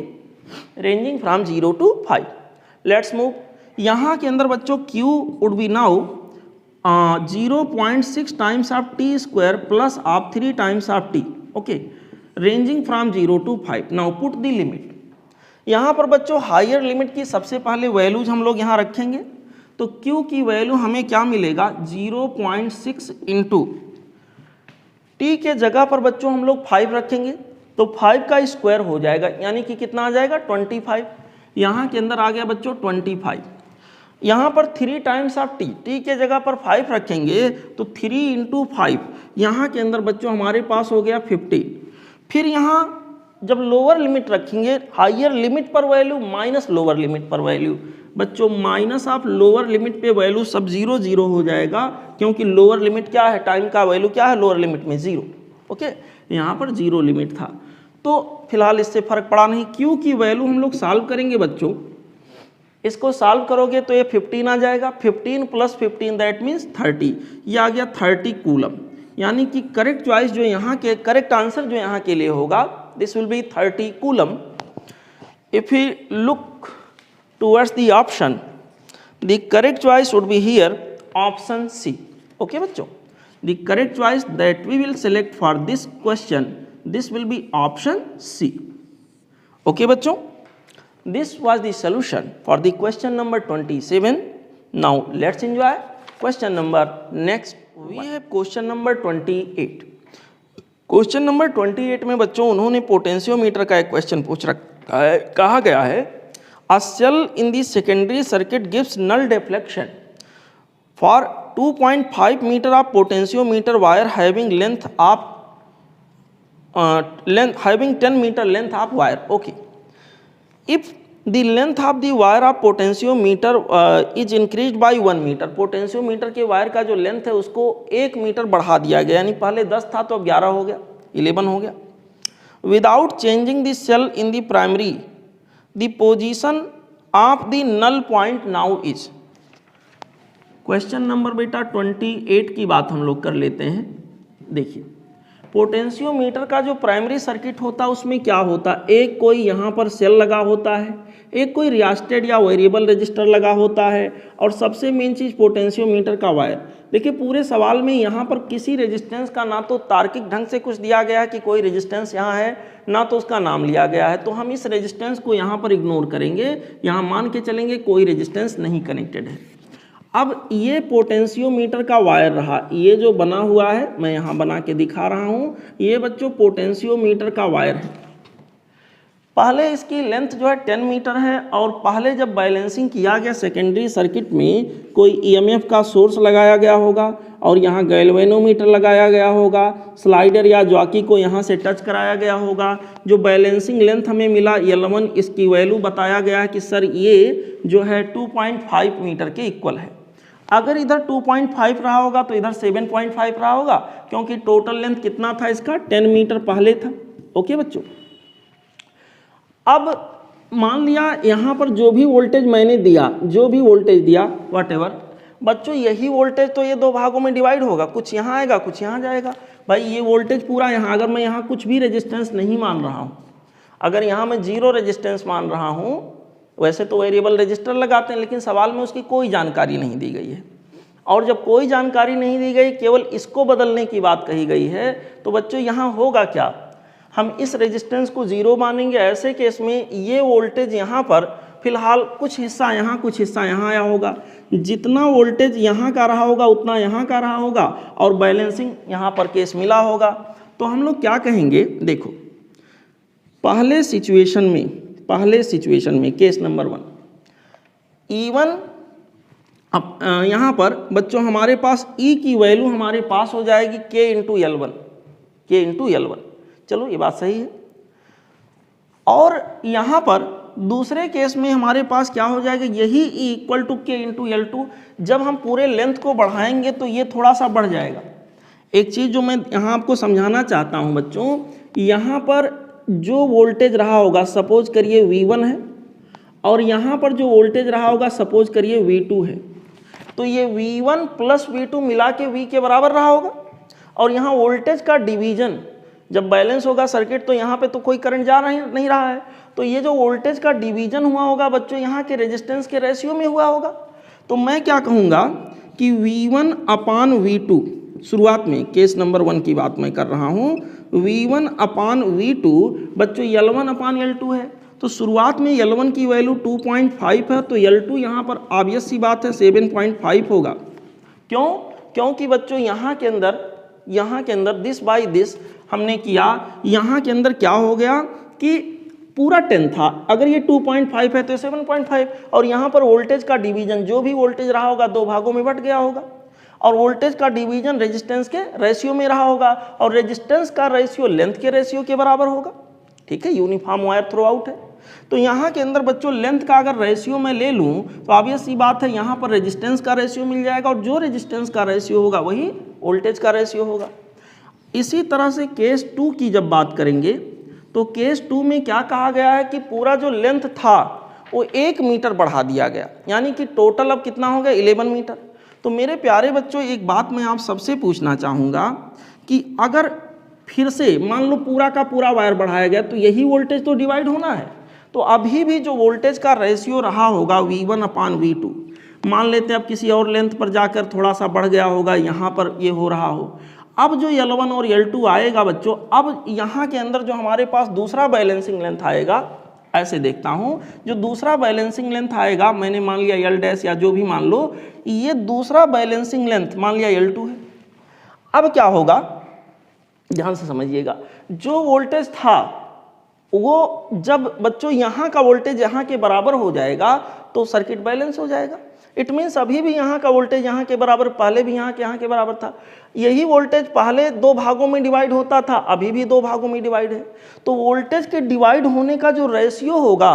ranging from 0 to 5। Let's move. यहाँ के अंदर बच्चों q would be now 0.6 times of t square plus आप 3 times of t। Okay, ranging from 0 to 5। Now put the limit. यहाँ पर बच्चों higher limit की सबसे पहले वैल्यूज हम लोग यहाँ रखेंगे, तो q की वैल्यू हमें क्या मिलेगा 0.6 इंटू t के जगह पर बच्चों हम लोग 5 रखेंगे तो 5 का स्क्वायर हो जाएगा, यानी कि कितना आ जाएगा 25। यहाँ के अंदर आ गया बच्चों 25। यहाँ पर 3 टाइम्स ऑफ t के जगह पर 5 रखेंगे तो 3 इंटू 5, यहाँ के अंदर बच्चों हमारे पास हो गया 15। फिर यहाँ जब लोअर लिमिट रखेंगे, हायर लिमिट पर वैल्यू माइनस लोअर लिमिट पर वैल्यू, बच्चों माइनस ऑफ लोअर लिमिट पे वैल्यू सब 0 0 हो जाएगा, क्योंकि लोअर लिमिट क्या है, टाइम का वैल्यू क्या है लोअर लिमिट में 0। ओके, यहाँ पर 0 लिमिट था तो फिलहाल इससे फर्क पड़ा नहीं। q की वैल्यू हम लोग सॉल्व करेंगे बच्चों, इसको सॉल्व करोगे तो ये 15 आ जाएगा, 15 प्लस 15 दैट मीन्स 30, ये आ गया 30 कूलम। यानी कि करेक्ट चॉइस जो यहाँ के, करेक्ट आंसर जो यहाँ के लिए होगा this will be 30 coulomb. If you look towards the option, the correct choice would be here option C. Okay बच्चों, the correct choice that we will select for this question this will be option C. Okay बच्चों, this was the solution for the question number 27. Now let's enjoy question number next. We have question number 28. Question number 28 में बच्चों उन्होंने potentiometer का एक question पूछ रखा है। कहा गया है a cell in the secondary circuit gives null deflection for 2.5 metre of potentiometer wire having length of having 10 meter length of wire. Okay, if the length of the wire of potentiometer is increased by 1 meter, potentiometer के wire का जो length है उसको 1 metre बढ़ा दिया गया, यानी पहले 10 था तो अब 11 हो गया, 11 हो गया। Without changing the cell in the primary the position of the null point now is. Question number बेटा 28 की बात हम लोग कर लेते हैं। देखिए पोटेंशियोमीटर का जो प्राइमरी सर्किट होता है उसमें क्या होता है, एक कोई यहाँ पर सेल लगा होता है, एक कोई रियास्टेड या वेरिएबल रजिस्टर लगा होता है, और सबसे मेन चीज़ पोटेंशियोमीटर का वायर। देखिए पूरे सवाल में यहाँ पर किसी रेजिस्टेंस का ना तो तार्किक ढंग से कुछ दिया गया है कि कोई रेजिस्टेंस यहाँ है, ना तो उसका नाम लिया गया है, तो हम इस रेजिस्टेंस को यहाँ पर इग्नोर करेंगे, यहाँ मान के चलेंगे कोई रेजिस्टेंस नहीं कनेक्टेड है। अब ये पोटेंशियोमीटर का वायर रहा, ये जो बना हुआ है मैं यहाँ बना के दिखा रहा हूँ, ये बच्चों पोटेंशियोमीटर का वायर है। पहले इसकी लेंथ जो है 10 मीटर है, और पहले जब बैलेंसिंग किया गया सेकेंडरी सर्किट में कोई ईएमएफ का सोर्स लगाया गया होगा, और यहाँ गैल्वेनोमीटर लगाया गया होगा, स्लाइडर या जॉकी को यहाँ से टच कराया गया होगा। जो बैलेंसिंग लेंथ हमें मिला L1, इसकी वैल्यू बताया गया है कि सर ये जो है 2.5 मीटर के इक्वल है। अगर इधर 2.5 रहा होगा तो इधर 7.5 रहा होगा, क्योंकि टोटल लेंथ कितना था इसका 10 मीटर पहले था। ओके बच्चों, अब मान लिया यहाँ पर जो भी वोल्टेज मैंने दिया, जो भी वोल्टेज दिया व्हाटएवर, बच्चों यही वोल्टेज तो ये दो भागों में डिवाइड होगा, कुछ यहाँ आएगा कुछ यहाँ जाएगा। भाई ये वोल्टेज पूरा यहाँ, अगर मैं यहाँ कुछ भी रेजिस्टेंस नहीं मान रहा हूँ, अगर यहाँ मैं 0 रेजिस्टेंस मान रहा हूँ, वैसे तो वेरिएबल रजिस्टर लगाते हैं लेकिन सवाल में उसकी कोई जानकारी नहीं दी गई है, और जब कोई जानकारी नहीं दी गई, केवल इसको बदलने की बात कही गई है, तो बच्चों यहाँ होगा क्या, हम इस रेजिस्टेंस को 0 मानेंगे। ऐसे केस में ये वोल्टेज यहाँ पर फिलहाल कुछ हिस्सा यहाँ कुछ हिस्सा यहाँ आया होगा, जितना वोल्टेज यहाँ का रहा होगा उतना यहाँ का रहा होगा, और बैलेंसिंग यहाँ पर केस मिला होगा। तो हम लोग क्या कहेंगे, देखो पहले सिचुएशन में केस नंबर 1 E1, अब यहाँ पर बच्चों हमारे पास E की वैल्यू हमारे पास हो जाएगी K इंटू L1, चलो ये बात सही है। और यहाँ पर दूसरे केस में हमारे पास क्या हो जाएगा, यही E equal to K into L2। जब हम पूरे लेंथ को बढ़ाएंगे तो ये थोड़ा सा बढ़ जाएगा। एक चीज़ जो मैं यहाँ आपको समझाना चाहता हूँ बच्चों, यहाँ पर जो वोल्टेज रहा होगा सपोज करिए V1 है, और यहाँ पर जो वोल्टेज रहा होगा सपोज करिए V2 है, तो ये V1 प्लस V2 मिला के V के बराबर रहा होगा। और यहाँ वोल्टेज का डिवीजन जब बैलेंस होगा सर्किट, तो यहाँ पे तो कोई करंट जा नहीं रहा है, तो ये जो वोल्टेज का डिवीजन हुआ होगा बच्चों यहाँ के रेजिस्टेंस के रेशियो में हुआ होगा। तो मैं क्या कहूँगा कि V1 अपान V2, शुरुआत में केस नंबर 1 की बात मैं कर रहा हूँ, V1 अपान V2 बच्चों L1 अपान L2 है। तो शुरुआत में L1 की वैल्यू 2.5 है, तो L2 यहाँ पर ऑब्वियस सी बात है 7.5 होगा। क्यों? क्योंकि बच्चों यहाँ के अंदर दिस बाई दिस हमने किया, यहाँ के अंदर क्या हो गया कि पूरा 10 था, अगर ये 2.5 है तो 7.5, और यहाँ पर वोल्टेज का डिवीजन जो भी वोल्टेज रहा होगा दो भागों में बट गया होगा, और वोल्टेज का डिवीजन रेजिस्टेंस के रेशियो में रहा होगा, और रेजिस्टेंस का रेशियो लेंथ के रेशियो के बराबर होगा। ठीक है, यूनिफॉर्म वायर थ्रू आउट है। तो यहाँ के अंदर बच्चों लेंथ का अगर रेशियो मैं ले लूँ तो ऑब्वियस सी बात है यहाँ पर रेजिस्टेंस का रेशियो मिल जाएगा, और जो रेजिस्टेंस का रेशियो होगा वही वोल्टेज का रेशियो होगा। इसी तरह से केस 2 की जब बात करेंगे तो केस 2 में क्या कहा गया है कि पूरा जो लेंथ था वो 1 मीटर बढ़ा दिया गया, यानी कि टोटल अब कितना हो गया 11 मीटर। तो मेरे प्यारे बच्चों एक बात मैं आप सबसे पूछना चाहूँगा कि अगर फिर से मान लो पूरा का पूरा वायर बढ़ाया गया तो यही वोल्टेज तो डिवाइड होना है, तो अभी भी जो वोल्टेज का रेशियो रहा होगा V1 अपान V2, मान लेते हैं अब किसी और लेंथ पर जाकर थोड़ा सा बढ़ गया होगा, यहाँ पर ये हो रहा हो, अब जो L1 और L2 आएगा बच्चों, अब यहाँ के अंदर जो हमारे पास दूसरा बैलेंसिंग लेंथ आएगा, ऐसे देखता हूँ जो दूसरा बैलेंसिंग लेंथ आएगा, मैंने मान लिया L डैश या जो भी मान लो, ये दूसरा बैलेंसिंग लेंथ मान लिया L2 है। अब क्या होगा ध्यान से समझिएगा, जो वोल्टेज था वो जब बच्चों यहाँ का वोल्टेज यहाँ के बराबर हो जाएगा तो सर्किट बैलेंस हो जाएगा। इट मीन्स अभी भी यहाँ का वोल्टेज यहाँ के बराबर, पहले भी यहाँ के बराबर था। यही वोल्टेज पहले 2 भागों में डिवाइड होता था, अभी भी 2 भागों में डिवाइड है। तो वोल्टेज के डिवाइड होने का जो रेशियो होगा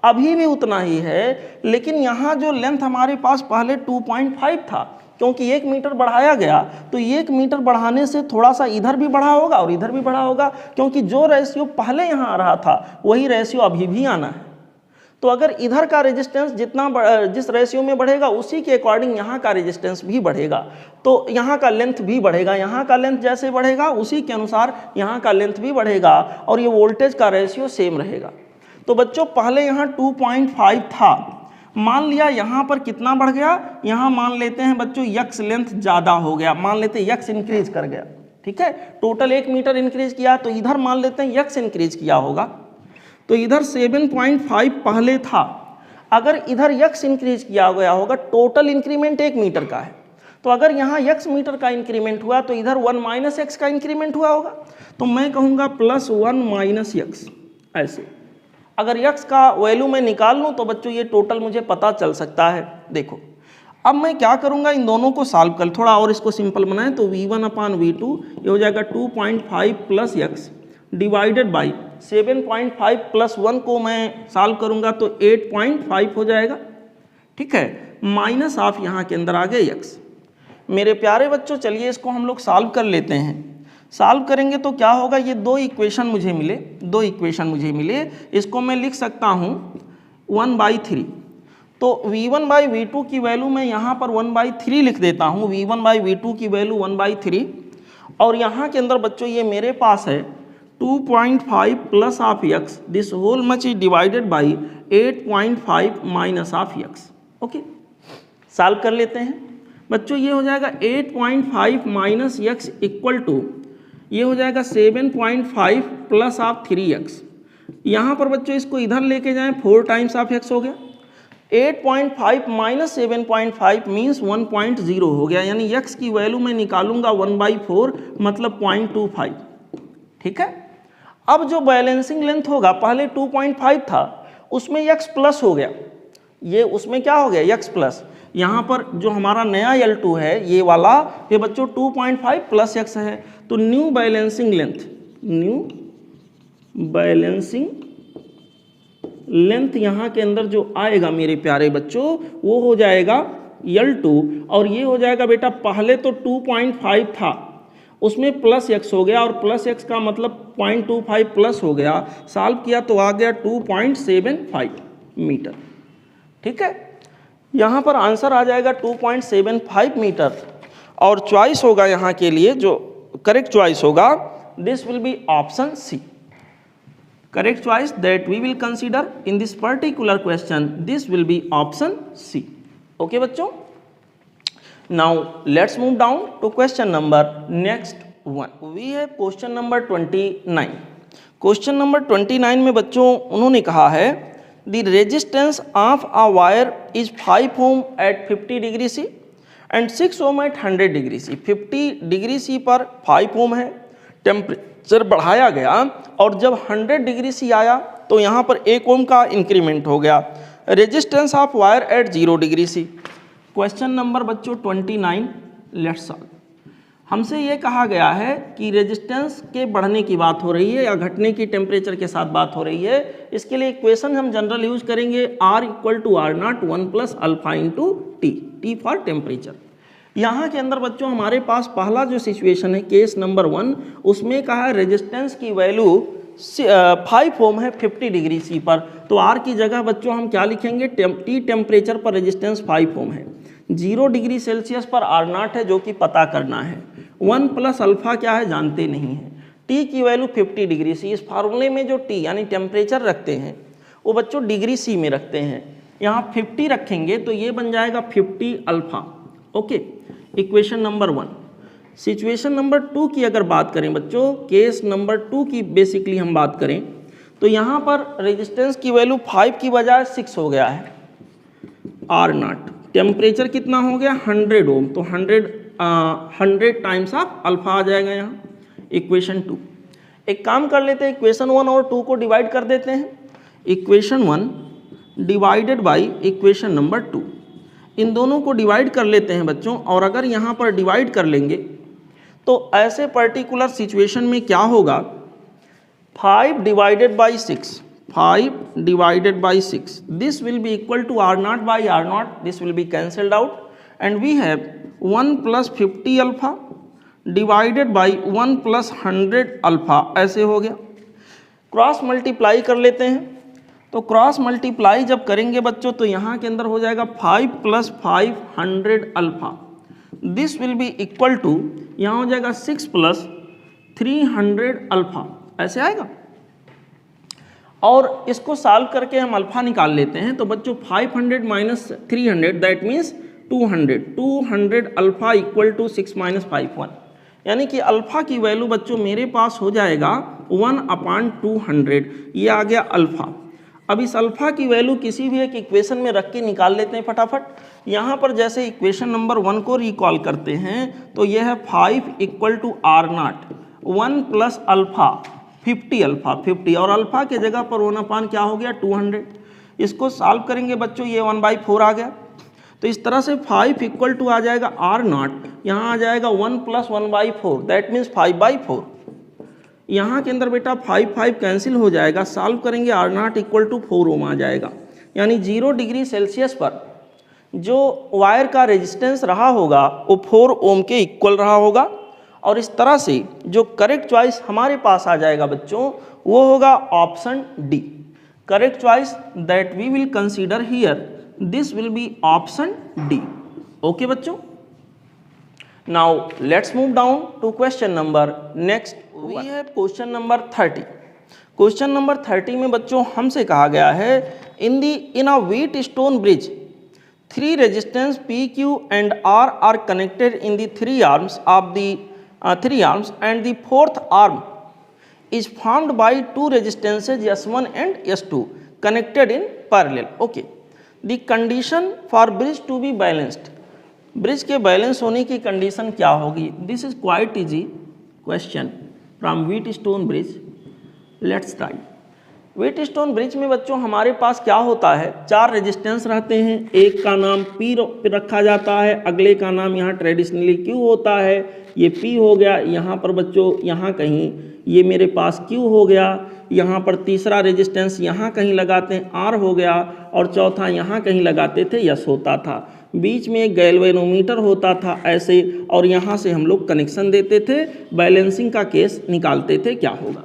अभी भी उतना ही है, लेकिन यहाँ जो लेंथ हमारे पास पहले 2.5 था, क्योंकि 1 मीटर बढ़ाया गया तो 1 मीटर बढ़ाने से थोड़ा सा इधर भी बढ़ा होगा और इधर भी बढ़ा होगा, क्योंकि जो रेशियो पहले यहाँ आ रहा था वही रेशियो अभी भी आना है। तो अगर इधर का रेजिस्टेंस जिस रेशियो में बढ़ेगा उसी के अकॉर्डिंग यहाँ का रेजिस्टेंस भी बढ़ेगा, तो यहाँ का लेंथ भी बढ़ेगा, यहाँ का लेंथ जैसे बढ़ेगा उसी के अनुसार यहाँ का लेंथ भी बढ़ेगा, और ये वोल्टेज का रेशियो सेम रहेगा। तो बच्चों पहले यहाँ 2.5 था, मान लिया यहाँ पर कितना बढ़ गया, यहाँ मान लेते हैं बच्चों यक्स लेंथ ज़्यादा हो गया, मान लेते हैं यक्स इंक्रीज कर गया। ठीक है, टोटल 1 मीटर इंक्रीज किया, तो इधर मान लेते हैं यक्स इंक्रीज किया होगा, तो इधर 7.5 पहले था, अगर इधर यक्स इंक्रीज किया गया होगा, टोटल इंक्रीमेंट 1 मीटर का है, तो अगर यहाँ यक्स मीटर का इंक्रीमेंट हुआ तो इधर 1 माइनस एक्स का इंक्रीमेंट हुआ होगा, तो मैं कहूँगा +1 माइनस यक्स। ऐसे अगर यक्स का वैल्यू मैं निकाल लूँ तो बच्चों ये टोटल मुझे पता चल सकता है। देखो अब मैं क्या करूँगा, इन दोनों को सॉल्व कर, थोड़ा और इसको सिंपल बनाएं, तो V1 अपान V2 ये हो जाएगा 2.5 plus x divided by 7.5 plus 1 को मैं सॉल्व करूँगा तो 8.5 हो जाएगा। ठीक है, माइनस ऑफ यहाँ के अंदर आ गया x। मेरे प्यारे बच्चों चलिए इसको हम लोग सॉल्व कर लेते हैं। सॉल्व करेंगे तो क्या होगा, ये दो इक्वेशन मुझे मिले, इसको मैं लिख सकता हूँ 1/3। तो v1/v2 की वैल्यू मैं यहाँ पर 1/3 लिख देता हूँ, v1/v2 की वैल्यू 1/3। और यहाँ के अंदर बच्चों ये मेरे पास है 2.5 plus of x, this whole much is divided by 8.5 minus of x। Okay, solve कर लेते हैं बच्चों। ये हो जाएगा 8.5 माइनस x इक्वल टू, ये हो जाएगा 7.5 प्लस ऑफ 3x। यहाँ पर बच्चों इसको इधर लेके जाएं, 4 टाइम्स ऑफ x हो गया। 8.5 माइनस 7.5 मीन्स 1.0 हो गया, यानी x की वैल्यू मैं निकालूंगा 1/4 मतलब 0.25। ठीक है, अब जो बैलेंसिंग लेंथ होगा पहले 2.5 था, उसमें x प्लस हो गया, ये उसमें क्या हो गया x प्लस। यहाँ पर जो हमारा नया L2 है ये वाला, ये बच्चों 2.5 प्लस x है, तो न्यू बैलेंसिंग लेंथ यहाँ के अंदर जो आएगा मेरे प्यारे बच्चों वो हो जाएगा L2। और ये हो जाएगा बेटा, पहले तो 2.5 था उसमें प्लस x हो गया, और प्लस x का मतलब 0.25 प्लस हो गया, सॉल्व किया तो आ गया 2.75 मीटर। ठीक है, यहाँ पर आंसर आ जाएगा 2.75 मीटर। और चॉइस होगा यहाँ के लिए, जो करेक्ट चॉइस होगा this will be option C. Correct choice that we will consider in this particular question, this will be option C. Okay बच्चों, now let's move down to question number next one. We have question number 29. Question number 29 में बच्चों उन्होंने कहा है the resistance of a wire is 5 ohm at 50 degree C and 6 ohm at 100 degree C. 50 degree C पर 5 ohm है, temperature बढ़ाया गया और जब 100 डिग्री सी आया तो यहाँ पर 1 ओम का इंक्रीमेंट हो गया। Resistance of wire at 0 degree C. Question number बच्चों 29, लेट्स सॉल्व। हमसे ये कहा गया है कि रेजिस्टेंस के बढ़ने की बात हो रही है या घटने की टेम्परेचर के साथ बात हो रही है। इसके लिए इक्वेशन हम जनरल यूज करेंगे R इक्वल to R0 1 plus alpha into T for temperature. यहाँ के अंदर बच्चों हमारे पास पहला जो सिचुएशन है केस नंबर 1, उसमें कहा है रेजिस्टेंस की वैल्यू 5 ओम है 50 डिग्री सी पर, तो R की जगह बच्चों हम क्या लिखेंगे, T टेम्परेचर पर रेजिस्टेंस 5 ओम है, 0 डिग्री सेल्सियस पर R0 है जो कि पता करना है, 1 प्लस अल्फा क्या है जानते नहीं है, T की वैल्यू 50 डिग्री सी। इस फार्मूले में जो T यानी टेम्परेचर रखते हैं वो बच्चों डिग्री सी में रखते हैं, यहाँ 50 रखेंगे तो ये बन जाएगा 50 alpha. Okay, equation number 1। Situation number 2 की अगर बात करें बच्चों, केस नंबर 2 की बेसिकली हम बात करें तो यहाँ पर रेजिस्टेंस की वैल्यू 5 की बजाय 6 हो गया है, R0। टेम्परेचर कितना हो गया 100 ओम, तो 100 टाइम्स ऑफ अल्फा आ जाएगा यहाँ, इक्वेशन 2। एक काम कर लेते हैं, इक्वेशन 1 और 2 को डिवाइड कर देते हैं। Equation 1 divided by equation number 2, इन दोनों को डिवाइड कर लेते हैं बच्चों। और अगर यहाँ पर डिवाइड कर लेंगे तो ऐसे पर्टिकुलर सिचुएशन में क्या होगा, 5 divided by 6, this will be equal to R0 by R0, this will be cancelled out and we have 1 plus 50 alpha divided by 1 plus 100 alpha, ऐसे हो गया। क्रॉस मल्टीप्लाई कर लेते हैं, तो क्रॉस मल्टीप्लाई जब करेंगे बच्चों तो यहाँ के अंदर हो जाएगा 5 plus 500 alpha, this will be equal to, यहाँ हो जाएगा 6 प्लस 300 अल्फा, ऐसे आएगा। और इसको सॉल्व करके हम अल्फा निकाल लेते हैं, तो बच्चों 500 minus 300 that means 200 alpha equal to 6 minus 5 1, यानी कि अल्फा की वैल्यू बच्चों मेरे पास हो जाएगा 1/200, ये आ गया अल्फा। अब इस अल्फा की वैल्यू किसी भी एक इक्वेशन में रख के निकाल लेते हैं फटाफट। यहाँ पर जैसे इक्वेशन नंबर 1 को रिकॉल करते हैं तो यह है 5 equal to R0 1 plus alpha 50 alpha 50, और अल्फा के जगह पर 1 क्या हो गया 200। इसको सॉल्व करेंगे बच्चों, ये 1/4 आ गया। तो इस तरह से 5 इक्वल टू आ जाएगा R0, यहाँ आ जाएगा 1 प्लस 1/4 दैट मीन्स 5/4। यहाँ के अंदर बेटा 5 कैंसिल हो जाएगा, सॉल्व करेंगे R0 इक्वल टू 4 ओम आ जाएगा, यानी 0 डिग्री सेल्सियस पर जो वायर का रेजिस्टेंस रहा होगा वो 4 ओम के इक्वल रहा होगा, और इस तरह से जो करेक्ट चॉइस हमारे पास आ जाएगा बच्चों वो होगा option D. Correct choice that we will consider here, this will be option D. Okay बच्चों, now let's move down to question number next. We have question number 30। Question number 30 में बच्चों हमसे कहा गया है in a Wheatstone bridge 3 resistance P, Q and R are connected in the 3 arms of the 3 arms, and the 4th arm is formed by 2 resistances S1 and S2 connected in parallel. Okay. The condition for bridge to be balanced. Bridge के balance होने की condition क्या होगी? This is quite easy question from wheat stone bridge. Let's try. Wheat stone bridge में बच्चों हमारे पास क्या होता है, 4 रेजिस्टेंस रहते हैं, एक का नाम P रखा जाता है, अगले का नाम यहाँ ट्रेडिशनली Q होता है, ये P हो गया, यहाँ पर बच्चों यहाँ कहीं ये मेरे पास Q हो गया, यहाँ पर तीसरा रेजिस्टेंस यहाँ कहीं लगाते हैं R हो गया, और चौथा यहाँ कहीं लगाते थे S होता था, बीच में एक गैल्वेनोमीटर होता था ऐसे, और यहाँ से हम लोग कनेक्शन देते थे, बैलेंसिंग का केस निकालते थे क्या होगा।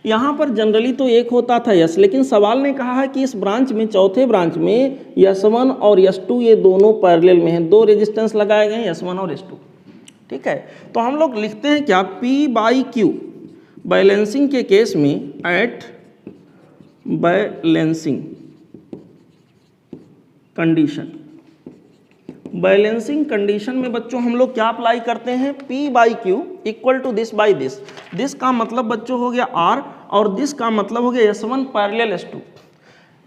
यहाँ पर जनरली तो एक होता था यस, लेकिन सवाल ने कहा है कि इस ब्रांच में, चौथे ब्रांच में S1 और S2 ये दोनों पैरेलल में हैं, 2 रेजिस्टेंस लगाए गए हैं S1 और S2। ठीक है, तो हम लोग लिखते हैं क्या, P/Q बैलेंसिंग के केस में at balancing condition. Balancing condition में बच्चों हम लोग क्या अप्लाई करते हैं, P/Q equal to this by this. This का मतलब बच्चों हो गया R, और दिस का मतलब हो गया S1 पैरेलल S2।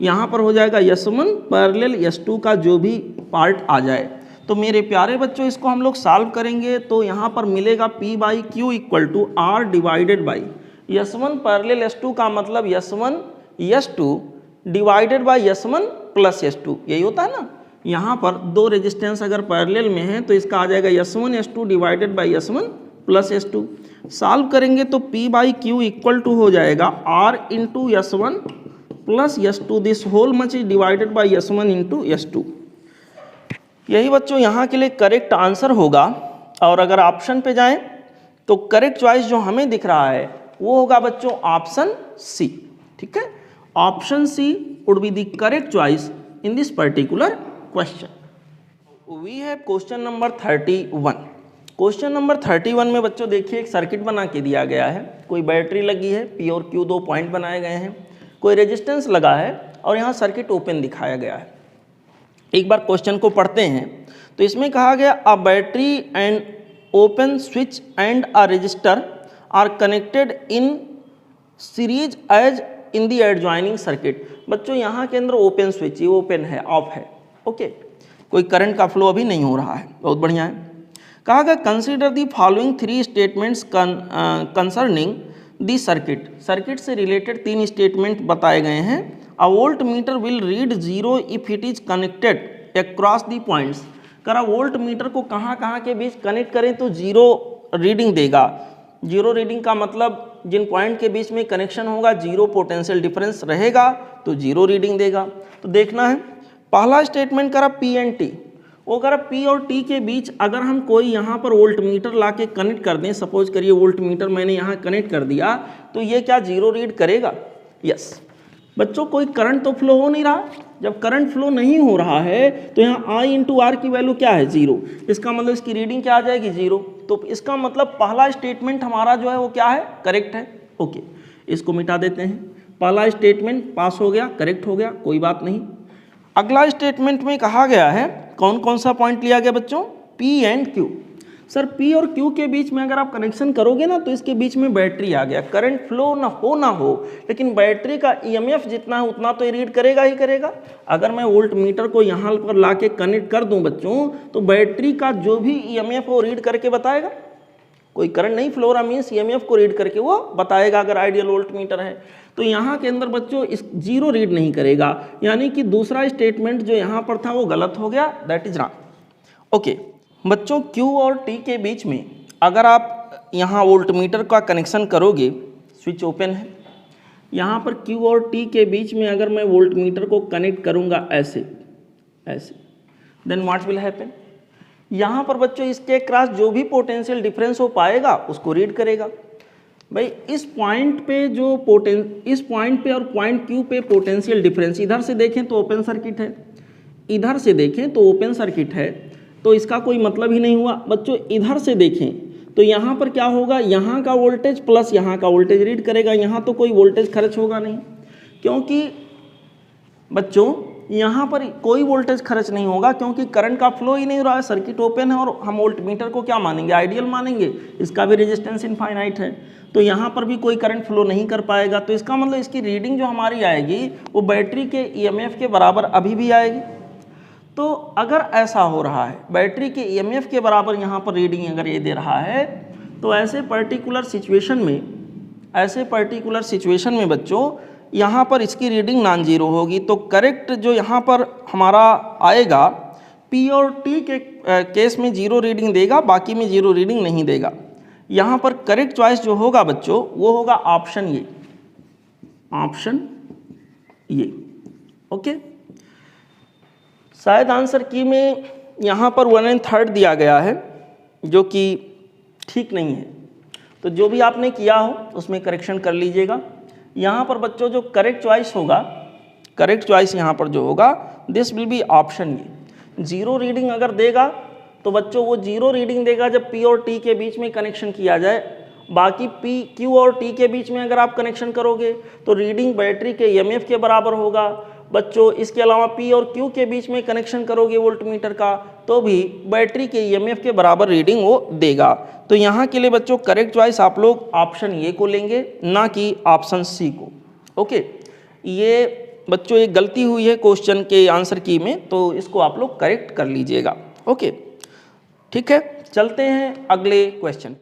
यहाँ पर हो जाएगा S1 पैरेलल S2 का जो भी पार्ट आ जाए। तो मेरे प्यारे बच्चों इसको हम लोग सॉल्व करेंगे तो यहाँ पर मिलेगा P/Q equal to R divided by S1 parallel S2 का मतलब S1 S2 divided by S1 plus S2, यही होता है ना। यहाँ पर 2 रेजिस्टेंस अगर पैरेलल में है तो इसका आ जाएगा S1 S2 divided by S1 plus S2। Solve करेंगे तो P/Q इक्वल टू हो जाएगा R into S1 plus S2, this whole much is divided by S1 into S2। यही बच्चों यहाँ के लिए करेक्ट आंसर होगा। और अगर ऑप्शन पे जाएं तो करेक्ट चॉइस जो हमें दिख रहा है वो होगा बच्चों ऑप्शन सी। ठीक है, option C would be the correct choice in this particular question. We have question number 31। Question number 31 में बच्चों देखिए एक सर्किट बना के दिया गया है, कोई बैटरी लगी है, P और Q 2 पॉइंट बनाए गए हैं, कोई रेजिस्टेंस लगा है, और यहाँ सर्किट ओपन दिखाया गया है। एक बार क्वेश्चन को पढ़ते हैं तो इसमें कहा गया a battery and open switch and a resistor are connected in series as in the adjoining circuit. बच्चों यहाँ के अंदर ओपन स्विच, ये ओपन है, ऑफ है, ओके, कोई करंट का फ्लो अभी नहीं हो रहा है, बहुत बढ़िया है। कहा गया consider the following 3 statements concerning the circuit. Circuit से रिलेटेड 3 स्टेटमेंट बताए गए हैं। A voltmeter will read 0 if it is connected across the points. करा वोल्ट मीटर को कहाँ कहाँ के बीच कनेक्ट करें तो 0 रीडिंग देगा। 0 रीडिंग का मतलब जिन पॉइंट के बीच में कनेक्शन होगा 0 पोटेंशियल डिफरेंस रहेगा तो 0 रीडिंग देगा। तो देखना है, पहला स्टेटमेंट करा P एंड T, वो करा P और T के बीच अगर हम कोई यहाँ पर वोल्ट मीटर ला के कनेक्ट कर दें, सपोज करिए वोल्ट मीटर मैंने यहाँ कनेक्ट कर दिया, तो ये क्या 0 रीड करेगा? यस। बच्चों कोई करंट तो फ्लो हो नहीं रहा, जब करंट फ्लो नहीं हो रहा है तो यहाँ I इंटू आर की वैल्यू क्या है? 0। इसका मतलब इसकी रीडिंग क्या आ जाएगी? 0। तो इसका मतलब पहला स्टेटमेंट हमारा जो है वो क्या है? करेक्ट है। ओके, इसको मिटा देते हैं। पहला स्टेटमेंट पास हो गया, करेक्ट हो गया, कोई बात नहीं। अगला स्टेटमेंट में कहा गया है, कौन कौन सा पॉइंट लिया गया बच्चों? P and Q। Sir P और Q के बीच में अगर आप कनेक्शन करोगे ना तो इसके बीच में बैटरी आ गया, करंट फ्लो ना हो, लेकिन बैटरी का EMF जितना है उतना तो रीड करेगा ही करेगा। अगर मैं वोल्ट मीटर को यहाँ पर ला के कनेक्ट कर दूँ बच्चों, तो बैटरी का जो भी EMF वो रीड करके बताएगा। कोई करंट नहीं फ्लो रहा मीन्स EMF को रीड करके वो बताएगा अगर आइडियल वोल्ट मीटर है। तो यहाँ के अंदर बच्चों इस 0 रीड नहीं करेगा, यानी कि दूसरा स्टेटमेंट जो यहाँ पर था वो गलत हो गया, दैट इज रॉन्ग। ओके बच्चों, Q और T के बीच में अगर आप यहाँ वोल्ट मीटर का कनेक्शन करोगे, स्विच ओपन है, यहाँ पर Q और T के बीच में अगर मैं वोल्ट मीटर को कनेक्ट करूँगा ऐसे, देन व्हाट विल हैपन, यहाँ पर बच्चों इसके क्रॉस जो भी पोटेंशियल डिफरेंस हो पाएगा उसको रीड करेगा। भाई इस पॉइंट पे इस पॉइंट पे और पॉइंट क्यू पे पोटेंशियल डिफरेंस, इधर से देखें तो ओपन सर्किट है, इधर से देखें तो ओपन सर्किट है, तो इसका कोई मतलब ही नहीं हुआ। बच्चों इधर से देखें तो यहाँ पर क्या होगा, यहाँ का वोल्टेज प्लस यहाँ का वोल्टेज रीड करेगा, यहाँ तो कोई वोल्टेज खर्च होगा नहीं, क्योंकि बच्चों यहाँ पर कोई वोल्टेज खर्च नहीं होगा, क्योंकि करंट का फ्लो ही नहीं हो रहा है, सर्किट ओपन है, और हम वोल्टमीटर को क्या मानेंगे, आइडियल मानेंगे, इसका भी रेजिस्टेंस इनफाइनाइट है, तो यहाँ पर भी कोई करंट फ्लो नहीं कर पाएगा। तो इसका मतलब इसकी रीडिंग जो हमारी आएगी वो बैटरी के ईएमएफ के बराबर अभी भी आएगी। तो अगर ऐसा हो रहा है, बैटरी के ईएमएफ के बराबर यहाँ पर रीडिंग अगर ये दे रहा है, तो ऐसे पर्टिकुलर सिचुएशन में बच्चों यहाँ पर इसकी रीडिंग नॉन जीरो होगी। तो करेक्ट जो यहाँ पर हमारा आएगा, पी और टी के केस में जीरो रीडिंग देगा, बाकी में जीरो रीडिंग नहीं देगा। यहाँ पर करेक्ट चॉइस जो होगा बच्चों वो होगा ऑप्शन ये, ओके। शायद आंसर की में यहाँ पर 1/3 दिया गया है, जो कि ठीक नहीं है, तो जो भी आपने किया हो उसमें करेक्शन कर लीजिएगा। यहाँ पर बच्चों जो करेक्ट चॉइस यहाँ पर जो होगा, दिस विल बी ऑप्शन ये। जीरो रीडिंग अगर देगा तो बच्चों वो जीरो रीडिंग देगा जब पी और टी के बीच में कनेक्शन किया जाए, बाकी पी क्यू और टी के बीच में अगर आप कनेक्शन करोगे तो रीडिंग बैटरी के ईएमएफ के बराबर होगा। बच्चों इसके अलावा पी और क्यू के बीच में कनेक्शन करोगे वोल्टमीटर का, तो भी बैटरी के ईएमएफ के बराबर रीडिंग वो देगा। तो यहाँ के लिए बच्चों करेक्ट चॉइस आप लोग ऑप्शन ए को लेंगे, ना कि ऑप्शन सी को, ओके। ये बच्चों एक गलती हुई है क्वेश्चन के आंसर की में, तो इसको आप लोग करेक्ट कर लीजिएगा, ओके। ठीक है, चलते हैं अगले क्वेश्चन।